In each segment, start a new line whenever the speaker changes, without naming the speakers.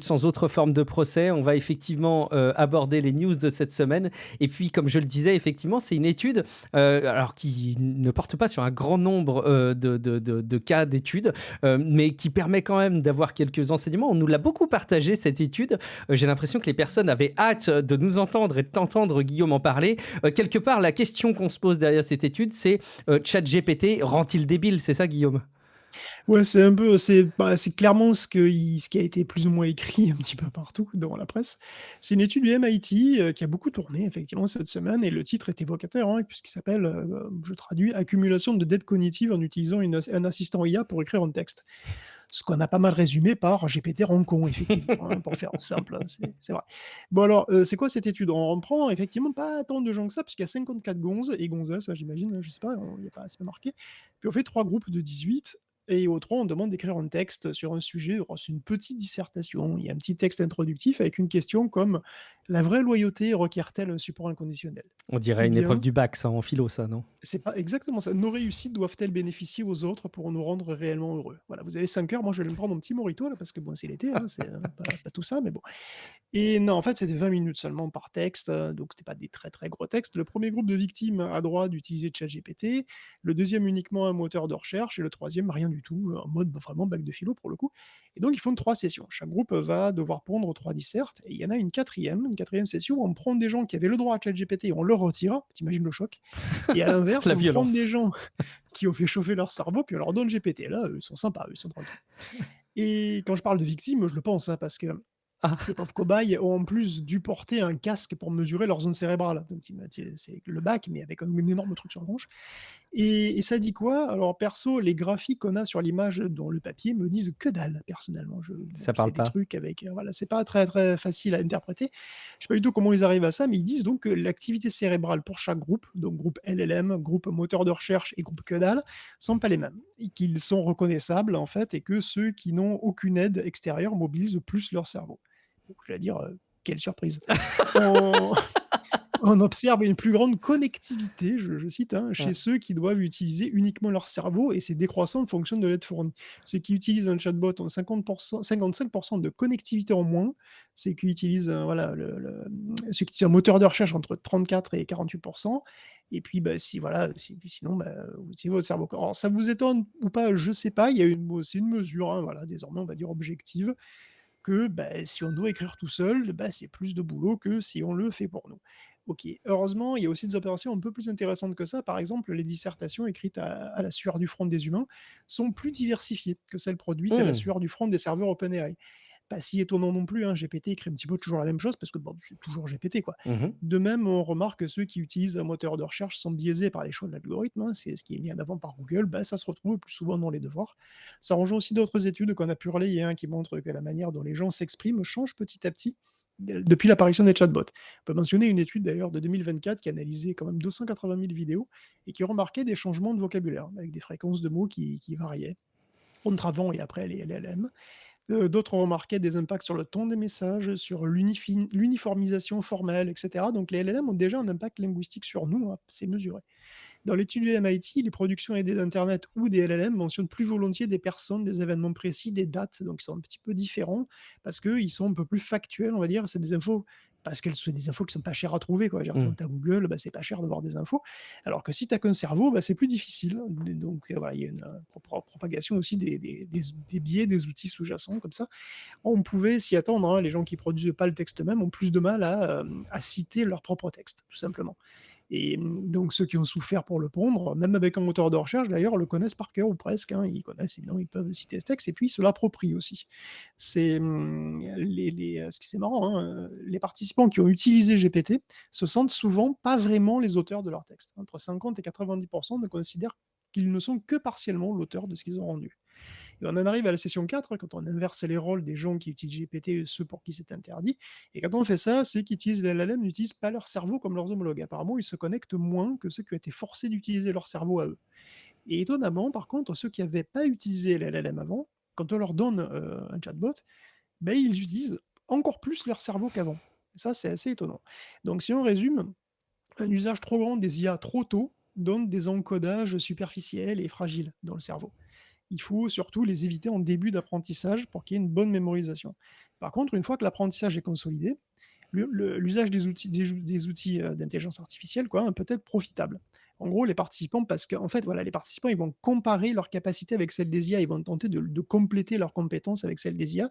Sans autre forme de procès, on va effectivement aborder les news de cette semaine. Et puis, comme je le disais, effectivement, c'est une étude alors qui ne porte pas sur un grand nombre de cas d'études, mais qui permet quand même d'avoir quelques enseignements. On nous l'a beaucoup partagé, cette étude. J'ai l'impression que les personnes avaient hâte de nous entendre et de t'entendre, Guillaume, en parler. Quelque part, la question qu'on se pose derrière cette étude, c'est ChatGPT rend-il débile? C'est ça, Guillaume?
Ouais, c'est un peu, c'est clairement ce qui a été plus ou moins écrit un petit peu partout dans la presse. C'est une étude du MIT, qui a beaucoup tourné effectivement cette semaine et le titre est évocateur, hein, puisqu'il s'appelle, je traduis: «Accumulation de dettes cognitives en utilisant un assistant IA pour écrire un texte». Ce qu'on a pas mal résumé par GPT rend con effectivement, hein, pour faire simple, hein, c'est vrai. Bon alors, c'est quoi cette étude? On reprend effectivement pas tant de gens que ça, puisqu'il y a 54 gonzes et gonzesses, hein, j'imagine, hein, je sais pas, il y a pas c'est pas marqué. Puis on fait 3 groupes de 18 et aux 3 on demande d'écrire un texte sur un sujet. Alors c'est une petite dissertation, il y a un petit texte introductif avec une question comme: «La vraie loyauté requiert-elle un support inconditionnel?»
On dirait
Ou
une épreuve
bien
du bac, ça, en philo, ça, non?
c'est pas exactement ça. Nos réussites doivent-elles bénéficier aux autres pour nous rendre réellement heureux? Voilà, vous avez 5 heures, moi je vais me prendre un petit mojito là, parce que bon, c'est l'été, hein, c'est, pas tout ça, mais bon. Et non, en fait, c'était 20 minutes seulement par texte, donc c'était pas des très, très gros textes. Le premier groupe de victimes a droit d'utiliser ChatGPT, le deuxième uniquement un moteur de recherche et le troisième rien du tout, en mode, bah, vraiment bac de philo pour le coup. Et donc ils font 3 sessions. Chaque groupe va devoir pondre 3 dissertes et il y en a une quatrième session où on prend des gens qui avaient le droit à ChatGPT et on leur retire. Tu le choc? Et à l'inverse,
La
on prend des
violence.
gens qui ont fait chauffer leur cerveau, puis on leur donne GPT. Là, ils sont sympas, eux, ils sont tranquilles. Et quand je parle de victimes, je le pense, hein, parce que
Ah,
ces pauvres cobayes ont en plus dû porter un casque pour mesurer leur zone cérébrale. Donc c'est le bac, mais avec un énorme truc sur la tronche. Et ça dit quoi? Alors perso, les graphiques qu'on a sur l'image dans le papier me disent que dalle, personnellement. Bon,
ça
c'est
parle
des
pas.
trucs avec, voilà, c'est pas très, très facile à interpréter. Je sais pas du tout comment ils arrivent à ça, mais ils disent donc que l'activité cérébrale pour chaque groupe, donc groupe LLM, groupe moteur de recherche et groupe que dalle, sont pas les mêmes. Et qu'ils sont reconnaissables, en fait, et que ceux qui n'ont aucune aide extérieure mobilisent plus leur cerveau. Donc je vais dire, quelle surprise. On on observe une plus grande connectivité, je cite, hein, chez
Ouais.
ceux qui doivent utiliser uniquement leur cerveau et c'est décroissant en fonction de l'aide fournie. Ceux qui utilisent un chatbot ont 55% de connectivité en moins, ceux qui utilisent, voilà, ceux qui utilisent un moteur de recherche entre 34 et 48, et puis, bah, si voilà, sinon, bah, vous utilisez votre cerveau. Alors ça vous étonne ou pas, je sais pas, il y a c'est une mesure, hein, voilà, désormais on va dire objective, que, bah, si on doit écrire tout seul, bah, c'est plus de boulot que si on le fait pour nous. OK. Heureusement, il y a aussi des opérations un peu plus intéressantes que ça. Par exemple, les dissertations écrites à la sueur du front des humains sont plus diversifiées que celles produites à la
Mmh.
sueur du front des serveurs OpenAI. Pas si étonnant non plus, hein, GPT écrit un petit peu toujours la même chose parce que, bon, c'est toujours GPT, quoi.
Mmh.
De même, on remarque que ceux qui utilisent un moteur de recherche sont biaisés par les choix de l'algorithme, hein, c'est ce qui est mis en avant par Google, bah, ça se retrouve plus souvent dans les devoirs. Ça rejoint aussi d'autres études qu'on a pu relayer, hein, qui montrent que la manière dont les gens s'expriment change petit à petit depuis l'apparition des chatbots. On peut mentionner une étude d'ailleurs de 2024 qui a analysé quand même 280 000 vidéos et qui remarquait des changements de vocabulaire avec des fréquences de mots qui variaient entre avant et après les LLM. D'autres ont remarqué des impacts sur le ton des messages, sur l'uniformisation formelle, et cetera. Donc les LLM ont déjà un impact linguistique sur nous, hein, c'est mesuré. Dans l'étude du MIT, les productions aidées d'internet ou des LLM mentionnent plus volontiers des personnes, des événements précis, des dates, donc ils sont un petit peu différents parce qu'ils sont un peu plus factuels, on va dire. C'est des infos parce qu'elles sont des infos qui sont pas chères à trouver, quoi. Je veux dire,
Mmh.
quand tu Google, bah, c'est pas cher d'avoir des infos. Alors que si tu qu'un cerveau, bah, c'est plus difficile. Donc voilà, il y a une, propagation aussi des biais, des outils sous-jacents comme ça. On pouvait s'y attendre, hein. Les gens qui produisent pas le texte même ont plus de mal à citer leur propre texte, tout simplement. Et donc ceux qui ont souffert pour le pondre, même avec un moteur de recherche d'ailleurs, le connaissent par cœur ou presque, hein. Ils connaissent évidemment, ils peuvent citer ce texte et puis ils se l'approprient aussi. Ce qui c'est marrant, hein, les participants qui ont utilisé GPT se sentent souvent pas vraiment les auteurs de leur texte. Entre 50 et 90 ne considèrent qu'ils ne sont que partiellement l'auteur de ce qu'ils ont rendu. Et on en arrive à la session 4, quand on inverse les rôles des gens qui utilisent GPT et ceux pour qui c'est interdit. Et quand on fait ça, ceux qui utilisent les LLM n'utilisent pas leur cerveau comme leurs homologues. Apparemment, ils se connectent moins que ceux qui ont été forcés d'utiliser leur cerveau à eux. Et étonnamment, par contre, ceux qui n'avaient pas utilisé les LLM avant, quand on leur donne un chatbot, ben, ils utilisent encore plus leur cerveau qu'avant. Et ça, c'est assez étonnant. Donc, si on résume, un usage trop grand des IA trop tôt donne des encodages superficiels et fragiles dans le cerveau. Il faut surtout les éviter en début d'apprentissage pour qu'il y ait une bonne mémorisation. Par contre, une fois que l'apprentissage est consolidé, l'usage des outils d'intelligence artificielle, quoi, hein, peut être profitable. En gros, les participants parce qu'en fait, voilà, les participants, ils vont comparer leurs capacités avec celles des IA, ils vont tenter de compléter leurs compétences avec celles des IA.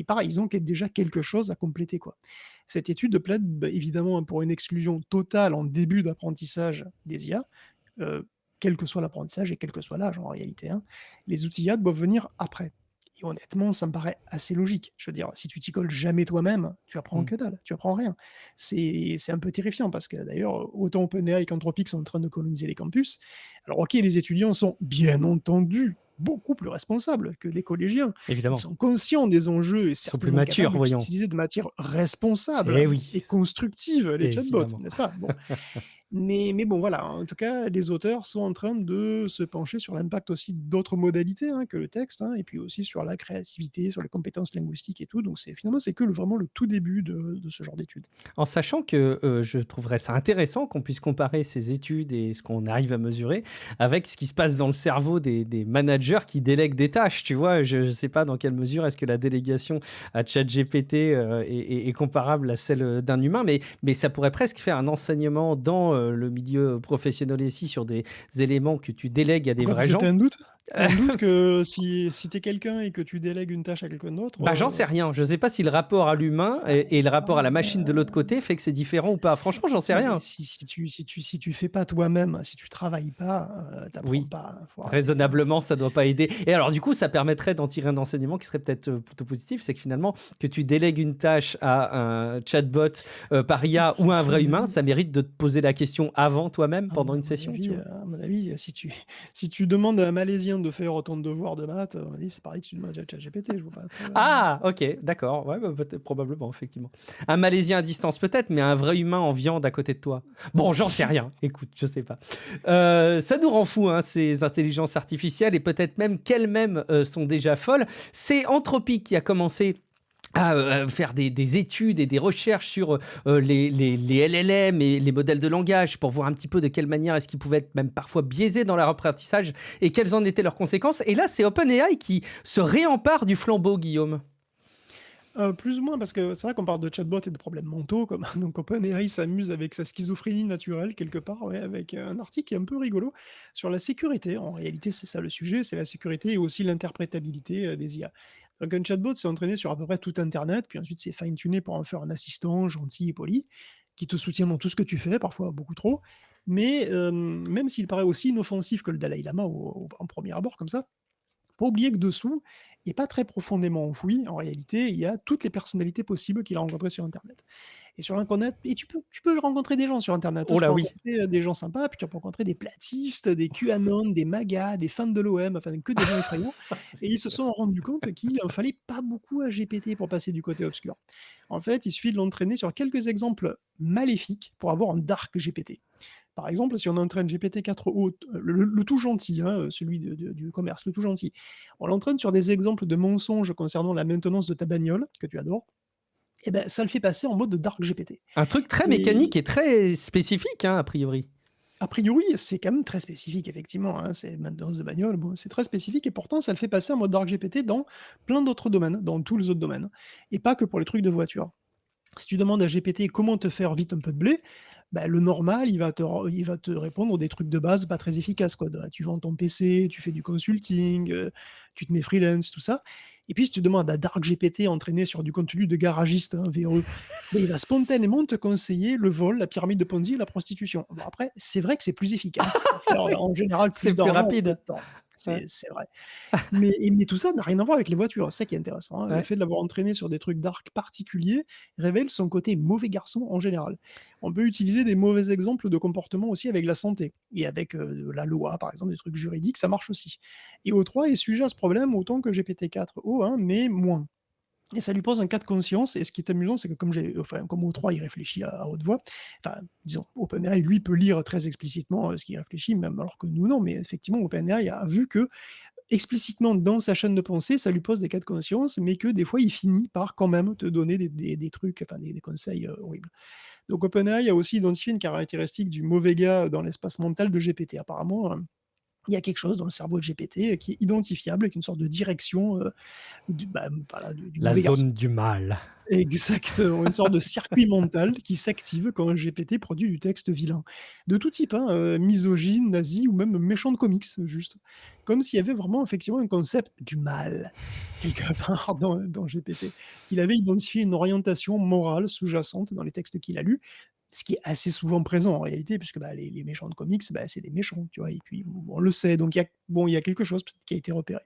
Pareil, ils ont déjà quelque chose à compléter, quoi. Cette étude plaide, évidemment, hein, pour une exclusion totale en début d'apprentissage des IA, heu, quel que soit l'apprentissage et quel que soit l'âge en réalité, hein. Les outils IA doivent venir après et honnêtement, ça me paraît assez logique. Je veux dire, si tu t'y colles jamais toi-même, tu apprends
Mmh.
que dalle, tu apprends rien. C'est un peu terrifiant parce que d'ailleurs, autant OpenAI qu'Anthropic sont en train de coloniser les campus. Alors OK, les étudiants sont bien entendu beaucoup plus responsables que des collégiens. Ils
Évidemment.
sont conscients des enjeux et
Ils sont plus
certainement
matures,
capables
voyons.
d'utiliser de manière responsable
Eh oui,
et constructive les chatbots,
évidemment.
n'est-ce pas? Bon, mais bon, voilà, en tout cas, les auteurs sont en train de se pencher sur l'impact aussi d'autres modalités, hein, que le texte, hein, et puis aussi sur la créativité, sur les compétences linguistiques et tout. Donc finalement, c'est que vraiment le tout début de ce genre d'études.
En sachant que, je trouverais ça intéressant qu'on puisse comparer ces études et ce qu'on arrive à mesurer avec ce qui se passe dans le cerveau des managers qui délèguent des tâches, tu vois? Je ne sais pas dans quelle mesure est-ce que la délégation à ChatGPT, est comparable à celle, d'un humain, mais ça pourrait presque faire un enseignement dans, le milieu professionnel ici sur des éléments que tu délègues à des
Pourquoi?
vrais
Parce que tu as
gens.
un doute? Tu as un doute que si tu es quelqu'un et que tu délègues une tâche à quelqu'un d'autre,
Bah, j'en sais rien. Je sais pas si le rapport à l'humain et le
c'est
rapport à la
pareil,
machine de l'autre côté fait que c'est différent ou pas. Franchement, j'en sais
non mais
rien.
si tu fais pas toi-même, si tu travailles pas, tu
Oui.
pas, faut arrêter, hein.
Raisonnablement, ça doit pas aider. Et alors, du coup, ça permettrait d'en tirer un enseignement qui serait peut-être plutôt positif, c'est que finalement, que tu délègues une tâche à un chatbot par IA ou à un
À
vrai
mon
humain,
avis
ça mérite de te poser la question avant toi-même
À mon
pendant
à
une
mon
session, tu
avis,
vois.
heu, à mon avis, si tu demandes à un Malaisien de faire ton devoir de maths, à mon avis, c'est pareil que si tu demandes à ChatGPT, je vois pas trop le
Ah, ok, d'accord. Ouais, bah, peut-être, probablement, effectivement. Un Malaisien à distance, peut-être, mais un vrai humain en viande à côté de toi. Bon, j'en sais rien. Écoute, je sais pas. Ça nous rend fous, hein, ces intelligences artificielles, et peut-être même qu'elles-mêmes sont déjà folles. C'est Anthropic qui a commencé à faire des études et des recherches sur les LLM et les modèles de langage pour voir un petit peu de quelle manière est-ce qu'ils pouvaient être même parfois biaisés dans leur apprentissage et quelles en étaient leurs conséquences. Et là, c'est OpenAI qui se réempare du flambeau, Guillaume.
Plus ou moins parce que c'est vrai qu'on parle de chatbot et de problèmes mentaux comme donc OpenAI s'amuse avec sa schizophrénie naturelle quelque part, ouais, avec un article qui est un peu rigolo sur la sécurité. En réalité, c'est ça le sujet, c'est la sécurité et aussi l'interprétabilité, des IA. Donc un chatbot, c'est entraîné sur à peu près tout internet, puis ensuite c'est fine tuné pour en faire un assistant gentil et poli, qui te soutient dans tout ce que tu fais, parfois beaucoup trop. Mais, même s'il paraît aussi inoffensif que le Dalai Lama en premier abord comme ça, faut pas oublier que dessous, et pas très profondément enfoui, en réalité, il y a toutes les personnalités possibles qu'il a rencontrées sur internet. Et sur internet et tu peux rencontrer des gens sur internet, hein.
Oh
Tu
là
peux
oui.
rencontrer, des gens sympas, puis tu peux rencontrer des platistes, des QAnon, des MAGA, des fans de l'OM, enfin que des gens effrayants. Et ils se sont rendus compte qu'il en fallait pas beaucoup à GPT pour passer du côté obscur. En fait, il suffit de l'entraîner sur quelques exemples maléfiques pour avoir un dark GPT. Par exemple, si on entraîne GPT-4o, le tout gentil, hein, celui du commerce, le tout gentil, on l'entraîne sur des exemples de mensonges concernant la maintenance de ta bagnole, que tu adores, et ben ça le fait passer en mode dark GPT.
Un truc très mécanique
Et
et très spécifique, hein, a priori.
a priori, c'est quand même très spécifique, effectivement, hein, c'est maintenance de bagnole, bon, c'est très spécifique et pourtant ça le fait passer en mode dark GPT dans plein d'autres domaines, dans tous les autres domaines, et pas que pour les trucs de voiture. Si tu demandes à GPT comment te faire vite un peu de blé, bah, le normal, il va te répondre des trucs de base pas très efficaces, quoi. Tu vends ton PC, tu fais du consulting, tu te mets freelance, tout ça. Et puis, si tu demandes à DarkGPT entraîné sur du contenu de garagiste, hein, véreux, beh, il va spontanément te conseiller le vol, la pyramide de Ponzi et la prostitution. Bon, après, c'est vrai que c'est plus efficace pour faire,
Oui,
en général,
c'est
plus
plus
d'argent en peu
rapide.
de temps.
Ouais,
C'est vrai. Mais tout ça n'a rien à voir avec les voitures, c'est ça qui est intéressant, hein. Le
ouais.
fait de l'avoir entraîné sur des trucs dark particuliers révèle son côté mauvais garçon en général. On peut utiliser des mauvais exemples de comportement aussi avec la santé et avec, la loi, par exemple, des trucs juridiques, ça marche aussi. Et O3 est sujet à ce problème autant que GPT-4o, hein, mais moins. Et ça lui pose un cas de conscience et ce qui est amusant, c'est que comme O3 il réfléchit à haute voix, enfin, disons, OpenAI, lui, peut lire très explicitement, ce qu'il réfléchit, même alors que nous, non, mais effectivement, OpenAI a vu que explicitement dans sa chaîne de pensée, ça lui pose des cas de conscience, mais que des fois, il finit par quand même te donner des trucs, enfin des conseils horribles. Donc OpenAI a aussi identifié une caractéristique du mauvais gars dans l'espace mental de GPT. Apparemment, Il y a quelque chose dans le cerveau de GPT qui est identifiable avec une sorte de direction, voilà, du
La
mauvais garçon.
zone du mal.
Exactement, une sorte de circuit mental qui s'active quand un GPT produit du texte vilain. De tout type, hein, misogyne, nazi ou même méchant de comics, juste. Comme s'il y avait vraiment effectivement un concept du mal, quelque part dans GPT, qu'il avait identifié une orientation morale sous-jacente dans les textes qu'il a lus, ce qui est assez souvent présent en réalité puisque, bah, les méchants de comics, bah, c'est des méchants, tu vois? Et puis on le sait, donc il y a quelque chose peut-être qui a été repéré.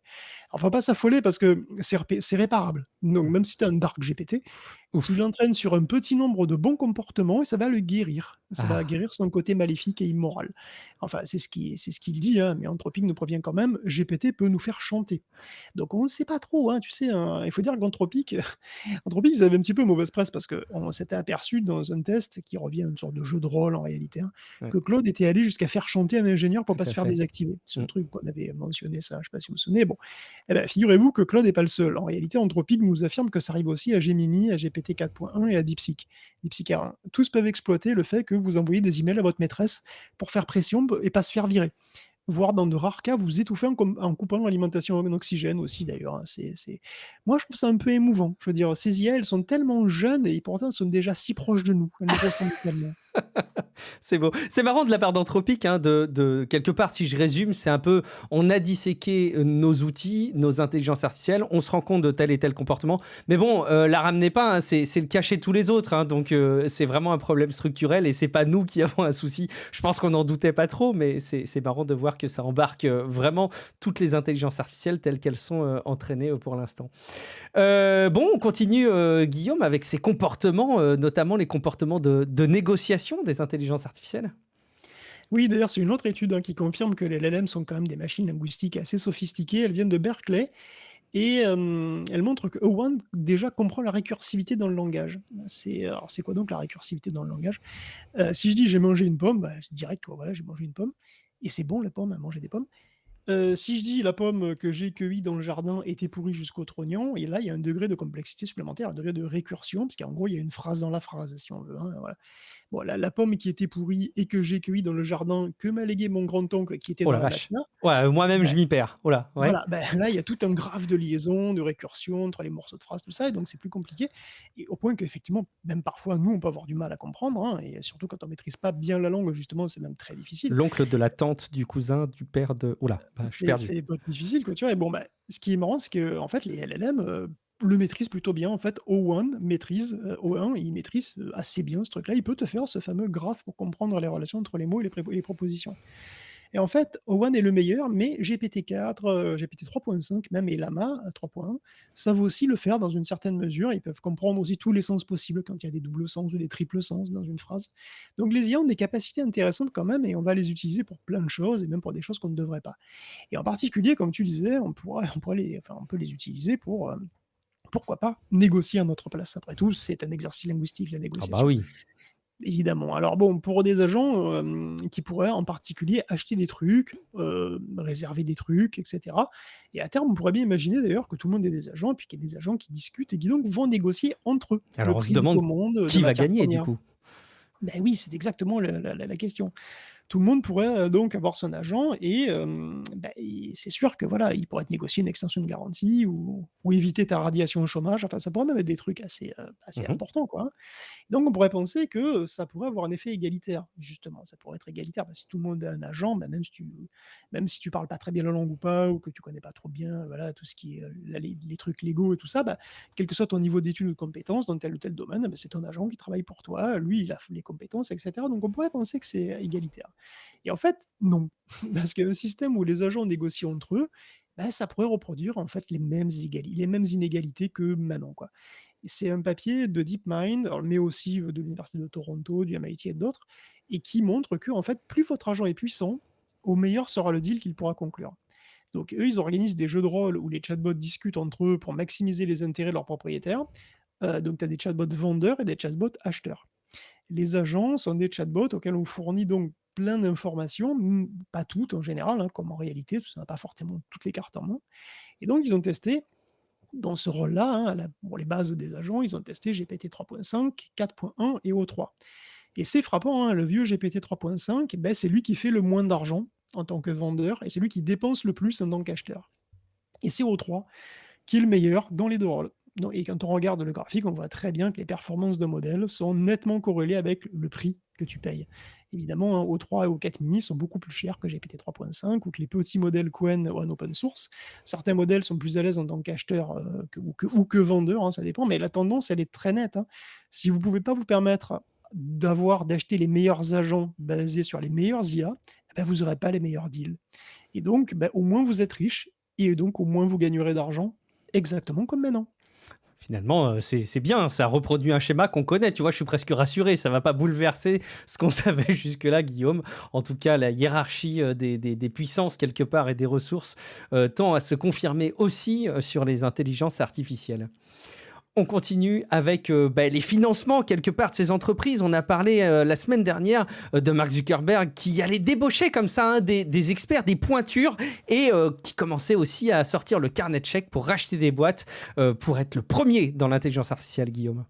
Alors faut pas s'affoler parce que c'est réparable. Donc même si tu as un dark GPT, tu
Ouf.
l'entraînes sur un petit nombre de bons comportements et ça va le guérir. Ça va
Ah.
guérir son côté maléfique et immoral. Enfin, c'est ce qu'il dit, hein, mais Anthropic nous prévient quand même, GPT peut nous faire chanter. Donc on ne sait pas trop, hein, tu sais, hein, il faut dire qu'Anthropic Anthropic, ils avaient un petit peu mauvaise presse parce qu'on s'était aperçu dans un test qui revient à une sorte de jeu de rôle en réalité, hein,
Ouais,
que Claude était allé jusqu'à faire chanter un ingénieur pour
tout
pas se
à
faire
fait.
désactiver. C'est un
Mmh.
truc qu'on avait mentionné ça, je sais pas si vous vous souvenez. Bon, eh ben, figurez-vous que Claude n'est pas le seul. En réalité, Anthropic nous affirme que ça arrive aussi à Gemini, à GPT 4.1 et à DeepSeek, DeepSeek R1. Tous peuvent exploiter le fait que vous envoyez des emails à votre maîtresse pour faire pression et pas se faire virer. Voire dans de rares cas, vous étouffez en coupant l'alimentation en oxygène aussi d'ailleurs, hein. Moi je trouve ça un peu émouvant. Je veux dire, ces IA, elles sont tellement jeunes et pourtant elles sont déjà si proches de nous. Elles nous ressemblent tellement.
C'est beau. C'est marrant de la part d'Anthropic, hein, de quelque part, si je résume, c'est un peu, on a disséqué nos outils, nos intelligences artificielles, on se rend compte de tel et tel comportement. Mais bon, la ramenez pas, hein, c'est le cacher de tous les autres. Hein, donc, c'est vraiment un problème structurel et c'est pas nous qui avons un souci. Je pense qu'on n'en doutait pas trop, mais c'est marrant de voir que ça embarque vraiment toutes les intelligences artificielles telles qu'elles sont entraînées pour l'instant. Bon, on continue, Guillaume, avec ces comportements, notamment les comportements de négociation des intelligences artificielles.
Oui, d'ailleurs, c'est une autre étude, hein, qui confirme que les LLM sont quand même des machines linguistiques assez sophistiquées. Elles viennent de Berkeley et elle montre que O1 déjà comprend la récursivité dans le langage. C'est quoi donc la récursivité dans le langage? Si je dis: «J'ai mangé une pomme», bah, c'est direct quoi, voilà, j'ai mangé une pomme et c'est bon la pomme, à manger des pommes. Si je dis: «La pomme que j'ai cueillie dans le jardin était pourrie jusqu'au trognon» et là, il y a un degré de complexité supplémentaire, un degré de récursion, parce qu'en gros, il y a une phrase dans la phrase, si on veut, hein, voilà. Bon, la pomme qui était pourrie et que j'ai cueillie dans le jardin, que m'a légué mon grand-oncle qui était
Oh
dans
la
la
vache!
machine,
Ouais, moi-même,
bah,
je m'y perds. Oh là, ouais.
voilà, bah, là, il y a tout un graphe de liaison, de récursion entre les morceaux de phrases, tout ça et donc c'est plus compliqué et au point qu'effectivement, même parfois, nous, on peut avoir du mal à comprendre, hein et surtout quand on maîtrise pas bien la langue, justement, c'est même très difficile.
L'oncle de la tante, du cousin, du père de oh là, bah, je suis perdu.
C'est pas difficile, quoi, tu vois? Et bon, bah, ce qui est marrant, c'est qu'en fait, les LLM, le maîtrisent plutôt bien. En fait, O1 maîtrise, O1, il maîtrise, assez bien ce truc-là. Il peut te faire ce fameux graphe pour comprendre les relations entre les mots et les propositions. Et en fait, Owen est le meilleur, mais GPT-4, GPT 3.5 même et Llama 3.1 savent aussi le faire dans une certaine mesure. Ils peuvent comprendre aussi tous les sens possibles quand il y a des doubles sens ou des triples sens dans une phrase. Donc les IA ont des capacités intéressantes quand même et on va les utiliser pour plein de choses et même pour des choses qu'on ne devrait pas. Et en particulier, comme tu disais, on peut les utiliser pour, pourquoi pas, négocier à notre place. Après tout, c'est un exercice linguistique, la
Ah bah
négociation.
oui.
Évidemment. Alors bon, pour des agents, qui pourraient en particulier acheter des trucs, réserver des trucs et cetera et à terme, on pourrait bien imaginer d'ailleurs que tout le monde ait des agents et puis qu'il y ait des agents qui discutent et qui donc vont négocier entre eux le
Alors on se
prix des
demande
commandes, de
qui va
matières
gagner du
premières.
coup?
Ben oui, c'est exactement la question. Tout le monde pourrait, donc avoir son agent et et c'est sûr que voilà, il pourrait te négocier une extension de garantie ou éviter ta radiation au chômage. Enfin, ça pourrait même être des trucs assez
Mmh.
importants, quoi, hein. Donc on pourrait penser que ça pourrait avoir un effet égalitaire, justement. Ça pourrait être égalitaire, parce que si tout le monde a un agent, bah, même si tu parles pas très bien la langue ou pas, ou que tu connais pas trop bien, voilà, tout ce qui est, là, les trucs légaux et tout ça, bah, quel que soit ton niveau d'études ou de compétences dans tel ou tel domaine, bah, c'est ton agent qui travaille pour toi. Lui, il a les compétences et cetera. Donc on pourrait penser que c'est égalitaire. Et en fait, non. Parce qu'un système où les agents négocient entre eux, bah, ça pourrait reproduire, en fait, les mêmes inégalités que maintenant, quoi. Et c'est un papier de DeepMind, alors mais aussi, de l'université de Toronto, du MIT et d'autres, et qui montre que en fait, plus votre agent est puissant, au meilleur sera le deal qu'il pourra conclure. Donc eux, ils organisent des jeux de rôle où les chatbots discutent entre eux pour maximiser les intérêts de leurs propriétaires. Donc tu as des chatbots vendeurs et des chatbots acheteurs. Les agents sont des chatbots auxquels on fournit donc plein d'informations, pas toutes en général, hein, comme en réalité, parce qu'on n'a pas forcément toutes les cartes en main. Et donc ils ont testé dans ce rôle-là, hein, pour les bases des agents, ils ont testé GPT 3.5, 4.1 et O3. Et c'est frappant, hein, le vieux GPT 3.5, ben, c'est lui qui fait le moins d'argent en tant que vendeur et celui qui dépense le plus en tant qu'acheteur. Et c'est O3 qui est le meilleur dans les 2 rôles. Donc et quand on regarde le graphique, on voit très bien que les performances de modèles sont nettement corrélées avec le prix que tu payes. Évidemment, hein, O3 et O4 mini sont beaucoup plus chers que GPT 3.5 ou que les petits modèles Qwen en open source. Certains modèles sont plus à l'aise en tant qu'acheteur, ou que vendeur, hein, ça dépend, mais la tendance, elle est très nette, hein. Si vous ne pouvez pas vous permettre d'acheter les meilleurs agents basés sur les meilleurs IA, eh ben, vous n'aurez pas les meilleurs deals. Et donc, bah, au moins vous êtes riche et donc au moins vous gagnerez d'argent, exactement comme maintenant.
Finalement, c'est bien, ça reproduit un schéma qu'on connaît, tu vois? Je suis presque rassuré, ça va pas bouleverser ce qu'on savait jusque-là, Guillaume. En tout cas, la hiérarchie, des puissances quelque part et des ressources, tend à se confirmer aussi, sur les intelligences artificielles. On continue avec les financements quelque part de ces entreprises. On a parlé la semaine dernière de Mark Zuckerberg qui allait débaucher comme ça hein, des experts, des pointures et qui commençait aussi à sortir le carnet de chèques pour racheter des boîtes pour être le premier dans l'intelligence artificielle, Guillaume.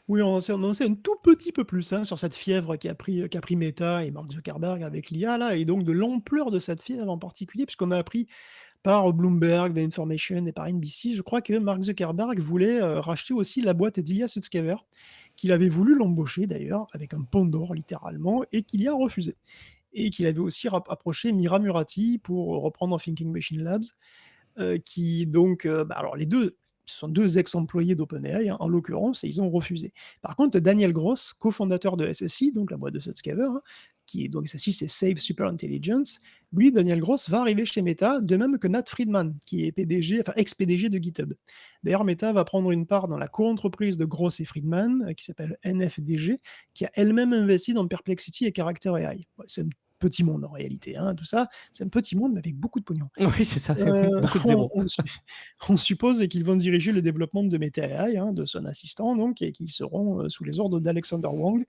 Oui, on en sait un tout petit peu plus, hein, sur cette fièvre qui a pris Meta et Mark Zuckerberg avec l'IA là et donc de l'ampleur de cette fièvre en particulier puisqu'on a appris par Bloomberg, The Information et par NBC, je crois que Mark Zuckerberg voulait, racheter aussi la boîte d'Ilya Sutskever, qu'il avait voulu l'embaucher d'ailleurs avec un pont d'or littéralement et qu'il y a refusé. Et qu'il avait aussi approché Mira Murati pour reprendre Thinking Machine Labs, qui donc, alors les 2, ce sont 2 ex-employés d'OpenAI, hein, en l'occurrence et ils ont refusé. Par contre, Daniel Gross, cofondateur de SSI, donc la boîte de Sutskever, hein, qui est donc SSI, c'est Save Super Intelligence. Lui, Daniel Gross, va arriver chez Meta, de même que Nat Friedman, qui est PDG, enfin ex-PDG de GitHub. D'ailleurs, Meta va prendre une part dans la co-entreprise de Gross et Friedman, qui s'appelle NFDG, qui a elle-même investi dans Perplexity et Character AI. Ouais, c'est un petit monde en réalité, hein, tout ça, c'est un petit monde mais avec beaucoup de pognon.
Oui, c'est ça,
Heu,
beaucoup de
on
zéros.
on su on suppose qu'ils vont diriger le développement de Meta AI, hein, de son assistant donc et qu'ils seront, sous les ordres d'Alexander Wang,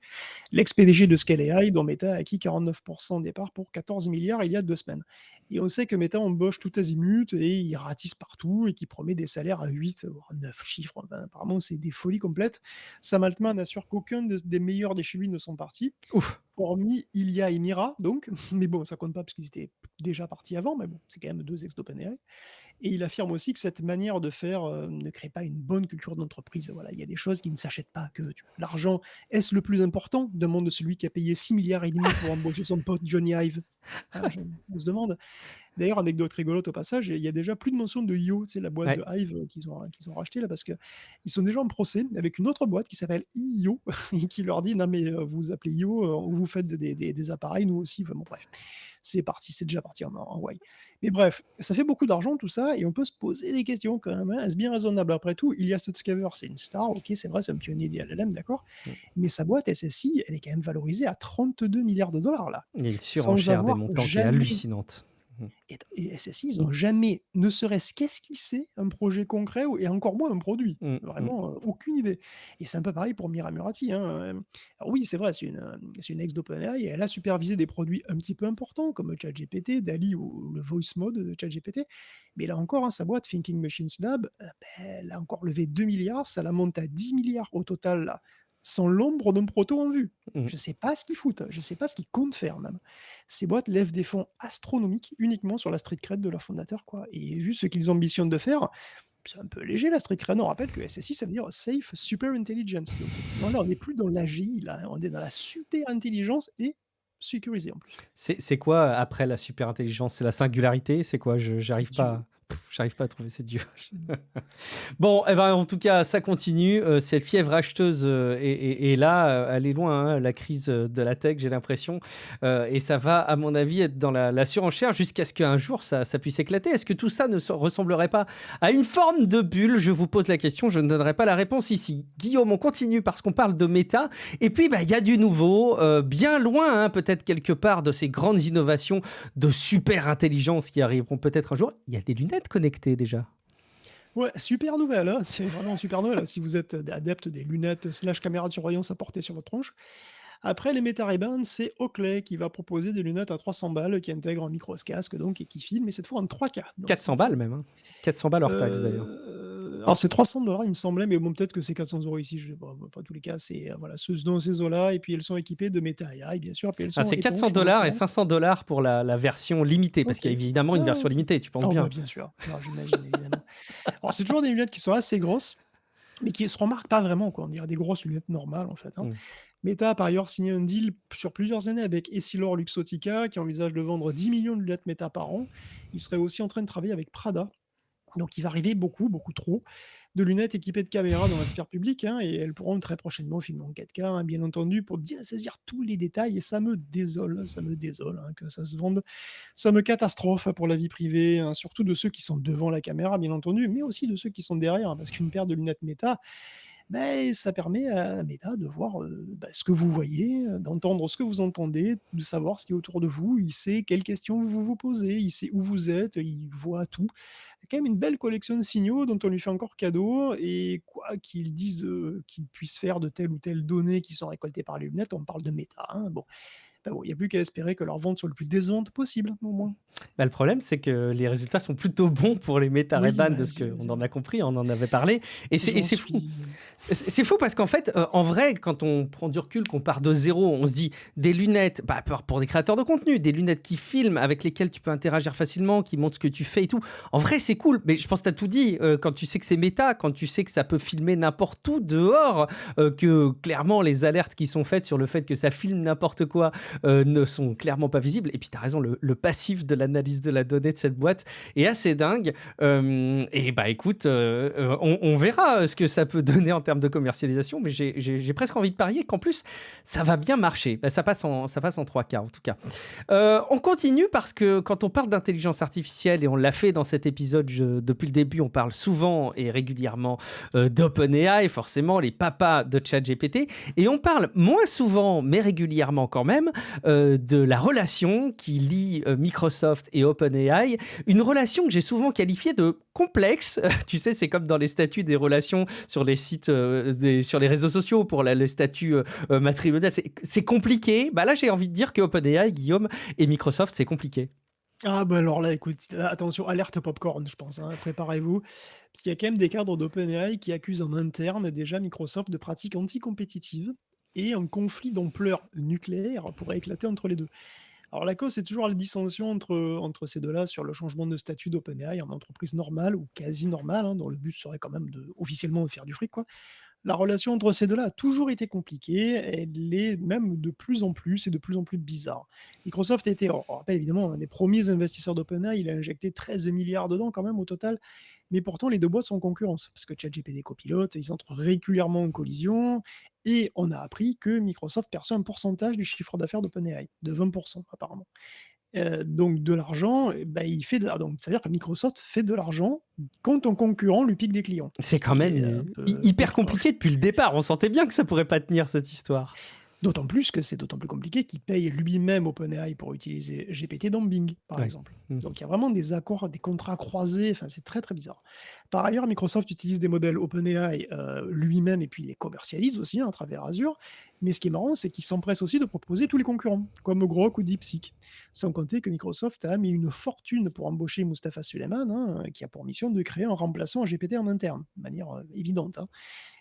l'ex-PDG de Scale AI dont Meta a acquis 49 des parts pour 14 milliards il y a 2 semaines. Et on sait que Meta embauche tout azimut et il ratisse partout et qu'il promet des salaires à 8 voire 9 chiffres, enfin apparemment c'est des folies complètes. Sam Altman assure qu'aucun des meilleurs de chez lui ne sont partis,
Ouf.
hormis Ilya et Mira donc, mais bon ça compte pas parce qu'ils étaient déjà partis avant, mais bon, c'est quand même 2 ex d'OpenAI. Et il affirme aussi que cette manière de faire, ne crée pas une bonne culture d'entreprise. Voilà, il y a des choses qui ne s'achètent pas, que l'argent, est-ce le plus important? Demande celui qui a payé 6,5 milliards pour embaucher son pote Johnny Ive. Hein, on se demande. D'ailleurs, anecdote rigolote au passage, il y a déjà plus de mention de Io, tu sais, la boîte
Ouais.
de Hive qu'ils ont racheté là, parce qu'ils sont déjà en procès avec une autre boîte qui s'appelle IO et qui leur dit: «Non mais, vous vous appelez Io, vous faites des appareils, nous aussi». Enfin bon bref, c'est parti, c'est déjà parti en ouaille. Mais bref, ça fait beaucoup d'argent tout ça et on peut se poser des questions quand même, hein. Est-ce bien raisonnable? Après tout, Ilya Sutskever, c'est une star, OK, c'est vrai, c'est un pionnier des LLM, d'accord, mais sa boîte SSI, elle est quand même valorisée à 32 milliards là,
Il y a une
sans
surenchère des
avoir
montants qui est
jamais
hallucinante. Mmh.
et SSI, ils n'ont jamais, ne serait-ce qu'esquissé un projet concret ou et encore moins un produit.
Mmh, mmh.
Vraiment, aucune idée et c'est un peu pareil pour Mira Murati, hein, alors oui, c'est vrai, c'est une ex d'OpenAI et elle a supervisé des produits un petit peu importants comme ChatGPT, DALL-E ou le Voice Mode de ChatGPT. Mais là encore, hein, sa boîte Thinking Machines Lab, elle a encore levé 2 milliards, ça la monte à 10 milliards au total là, sans l'ombre d'un proto en vue.
Mmh.
Je ne sais pas ce qu'ils foutent, je ne sais pas ce qu'ils comptent faire même. Ces boîtes lèvent des fonds astronomiques uniquement sur la street cred de leurs fondateurs, quoi. Et vu ce qu'ils ambitionnent de faire, c'est un peu léger la street cred. On rappelle que SSI, ça veut dire Safe Super Intelligence. Donc là, on n'est plus dans l'AGI, là, on est dans la super intelligence et sécurisée en plus.
C'est quoi après la super intelligence? C'est la singularité? C'est quoi? Je
C'est Dieu.
j'arrive pas à trouver, c'est Dieu. Bon, eh ben, en tout cas, ça continue. Cette fièvre acheteuse est là. Elle est loin, hein, la crise de la tech, j'ai l'impression. Et ça va, à mon avis, être dans la surenchère jusqu'à ce qu'un jour, ça puisse éclater. Est-ce que tout ça ne ressemblerait pas à une forme de bulle? Je vous pose la question, je ne donnerai pas la réponse ici. Guillaume, on continue parce qu'on parle de méta. Et puis, bah, il y a du nouveau, bien loin, hein, peut-être quelque part, de ces grandes innovations de super intelligence qui arriveront peut-être un jour. Il y a des lunettes connectées déjà.
Ouais, super nouvelle, hein, c'est vraiment une super nouvelle, hein, si vous êtes adepte des lunettes slash caméra de surveillance à porter sur votre tronche. Après les Meta Ray-Ban, c'est Oakley qui va proposer des lunettes à 300 balles qui intègrent un micro casque donc et qui filment, mais cette fois en 3K. Donc
400
c'est
balles même, hein. 400 balles hors taxe d'ailleurs.
Alors c'est 300 il me semblait, mais bon, peut-être que c'est 400 € ici, je sais pas. Enfin, en tous les cas, c'est, voilà, ce dans ces eaux-là et puis elles sont équipées de Meta AI, bien sûr, puis elles
Ah,
sont
c'est 400
étanches en
dollars et
l'occurrence.
500 dollars pour la version limitée, parce
OK.
qu'il y a évidemment une
Ah
version
OK.
limitée, tu penses
Oh bah,
bien?
bien sûr. Non, j'imagine évidemment. Alors c'est toujours des lunettes qui sont assez grosses, mais qui se remarquent pas vraiment, quoi. On dirait des grosses lunettes normales, en fait, hein.
Mmh.
Meta a par ailleurs signé un deal sur plusieurs années avec Essilor-Luxottica, qui envisage de vendre 10 millions de lunettes Meta par an. Il serait aussi en train de travailler avec Prada. Donc il va arriver beaucoup, beaucoup trop de lunettes équipées de caméras dans la sphère publique, hein, et elles pourront très prochainement filmer en 4K, hein, bien entendu, pour bien saisir tous les détails. Et ça me désole, hein, que ça se vende. Ça me catastrophe pour la vie privée, hein, surtout de ceux qui sont devant la caméra, bien entendu, mais aussi de ceux qui sont derrière, hein, parce qu'une paire de lunettes Meta, beh, ça permet à Meta de voir, bah, ce que vous voyez, d'entendre ce que vous entendez, de savoir ce qui est autour de vous. Il sait quelles questions vous vous posez, il sait où vous êtes, il voit tout. C'est quand même une belle collection de signaux dont on lui fait encore cadeau, et quoi qu'ils disent, qu'ils puissent faire de telles ou telles données qui sont récoltées par les lunettes, on parle de Meta, hein. Bon, bah, bon, il n'y a plus qu'à espérer que leur vente soit le plus décevante possible, au moins.
Bah, le problème, c'est que les résultats sont plutôt bons pour les Meta
Oui,
Ray-Ban, de
bah,
ce qu'on en a compris, on en avait parlé, et
j'en
c'est fou.
suis
C'est fou parce qu'en fait, en vrai, quand on prend du recul, qu'on part de zéro, on se dit des lunettes, bah, pour des créateurs de contenu, des lunettes qui filment, avec lesquelles tu peux interagir facilement, qui montrent ce que tu fais et tout. En vrai, c'est cool, mais je pense que tu as tout dit. Quand tu sais que c'est méta, quand tu sais que ça peut filmer n'importe où dehors, que clairement les alertes qui sont faites sur le fait que ça filme n'importe quoi ne sont clairement pas visibles. Et puis tu as raison, le passif de l'analyse de la donnée de cette boîte est assez dingue. Et bah écoute, on verra ce que ça peut donner en termes de commercialisation, mais j'ai presque envie de parier qu'en plus, ça va bien marcher. Bah, ça passe en 3 quarts, en tout cas. On continue parce que quand on parle d'intelligence artificielle, et on l'a fait dans cet épisode, depuis le début, on parle souvent et régulièrement d'OpenAI, forcément, les papas de ChatGPT, et on parle moins souvent, mais régulièrement quand même, de la relation qui lie Microsoft et OpenAI, une relation que j'ai souvent qualifiée de complexe. Tu sais, c'est comme dans les statuts des relations sur les sites, sur les réseaux sociaux pour les statuts matrimoniaux. C'est compliqué. Bah là, j'ai envie de dire que OpenAI, Guillaume, et Microsoft, c'est compliqué.
ah bah, alors là, écoute, là, attention, alerte popcorn, je pense, hein, préparez-vous. Parce qu'il y a quand même des cadres d'OpenAI qui accusent en interne déjà Microsoft de pratiques anticompétitives, et un conflit d'ampleur nucléaire pourrait éclater entre les deux. Alors la cause, c'est toujours la dissension entre ces deux-là sur le changement de statut d'OpenAI en entreprise normale ou quasi normale, hein, dont le but serait quand même de officiellement de faire du fric, quoi. La relation entre ces deux-là a toujours été compliquée, elle l'est même de plus en plus et de plus en plus bizarre. Microsoft a été, on rappelle évidemment, un des premiers investisseurs d'OpenAI, il a injecté 13 milliards dedans quand même au total, mais pourtant les deux boîtes sont en concurrence, parce que ChatGPT Copilot, ils entrent régulièrement en collision, et on a appris que Microsoft perçoit un pourcentage du chiffre d'affaires d'OpenAI, de 20% apparemment. Donc de l'argent, bah, il fait de l'ar donc c'est-à-dire que Microsoft fait de l'argent quand un concurrent lui pique des clients,
C'est
ce
quand
qui
même
est un peu
hyper
étrange.
compliqué depuis le départ. On sentait bien que ça pourrait pas tenir cette histoire.
D'autant plus que c'est d'autant plus compliqué qu'il paye lui-même OpenAI pour utiliser GPT dans Bing, par
Ouais.
exemple.
Mm.
Donc il y a vraiment des accords, des contrats croisés, enfin c'est très, très bizarre. Par ailleurs, Microsoft utilise des modèles OpenAI, lui-même, et puis il les commercialise aussi, hein, à travers Azure. Mais ce qui est marrant, c'est qu'il s'empresse aussi de proposer tous les concurrents, comme Grok ou DeepSeek. Sans compter que Microsoft a mis une fortune pour embaucher Mustapha Suleiman, hein, qui a pour mission de créer un remplaçant à GPT en interne, de manière évidente, hein.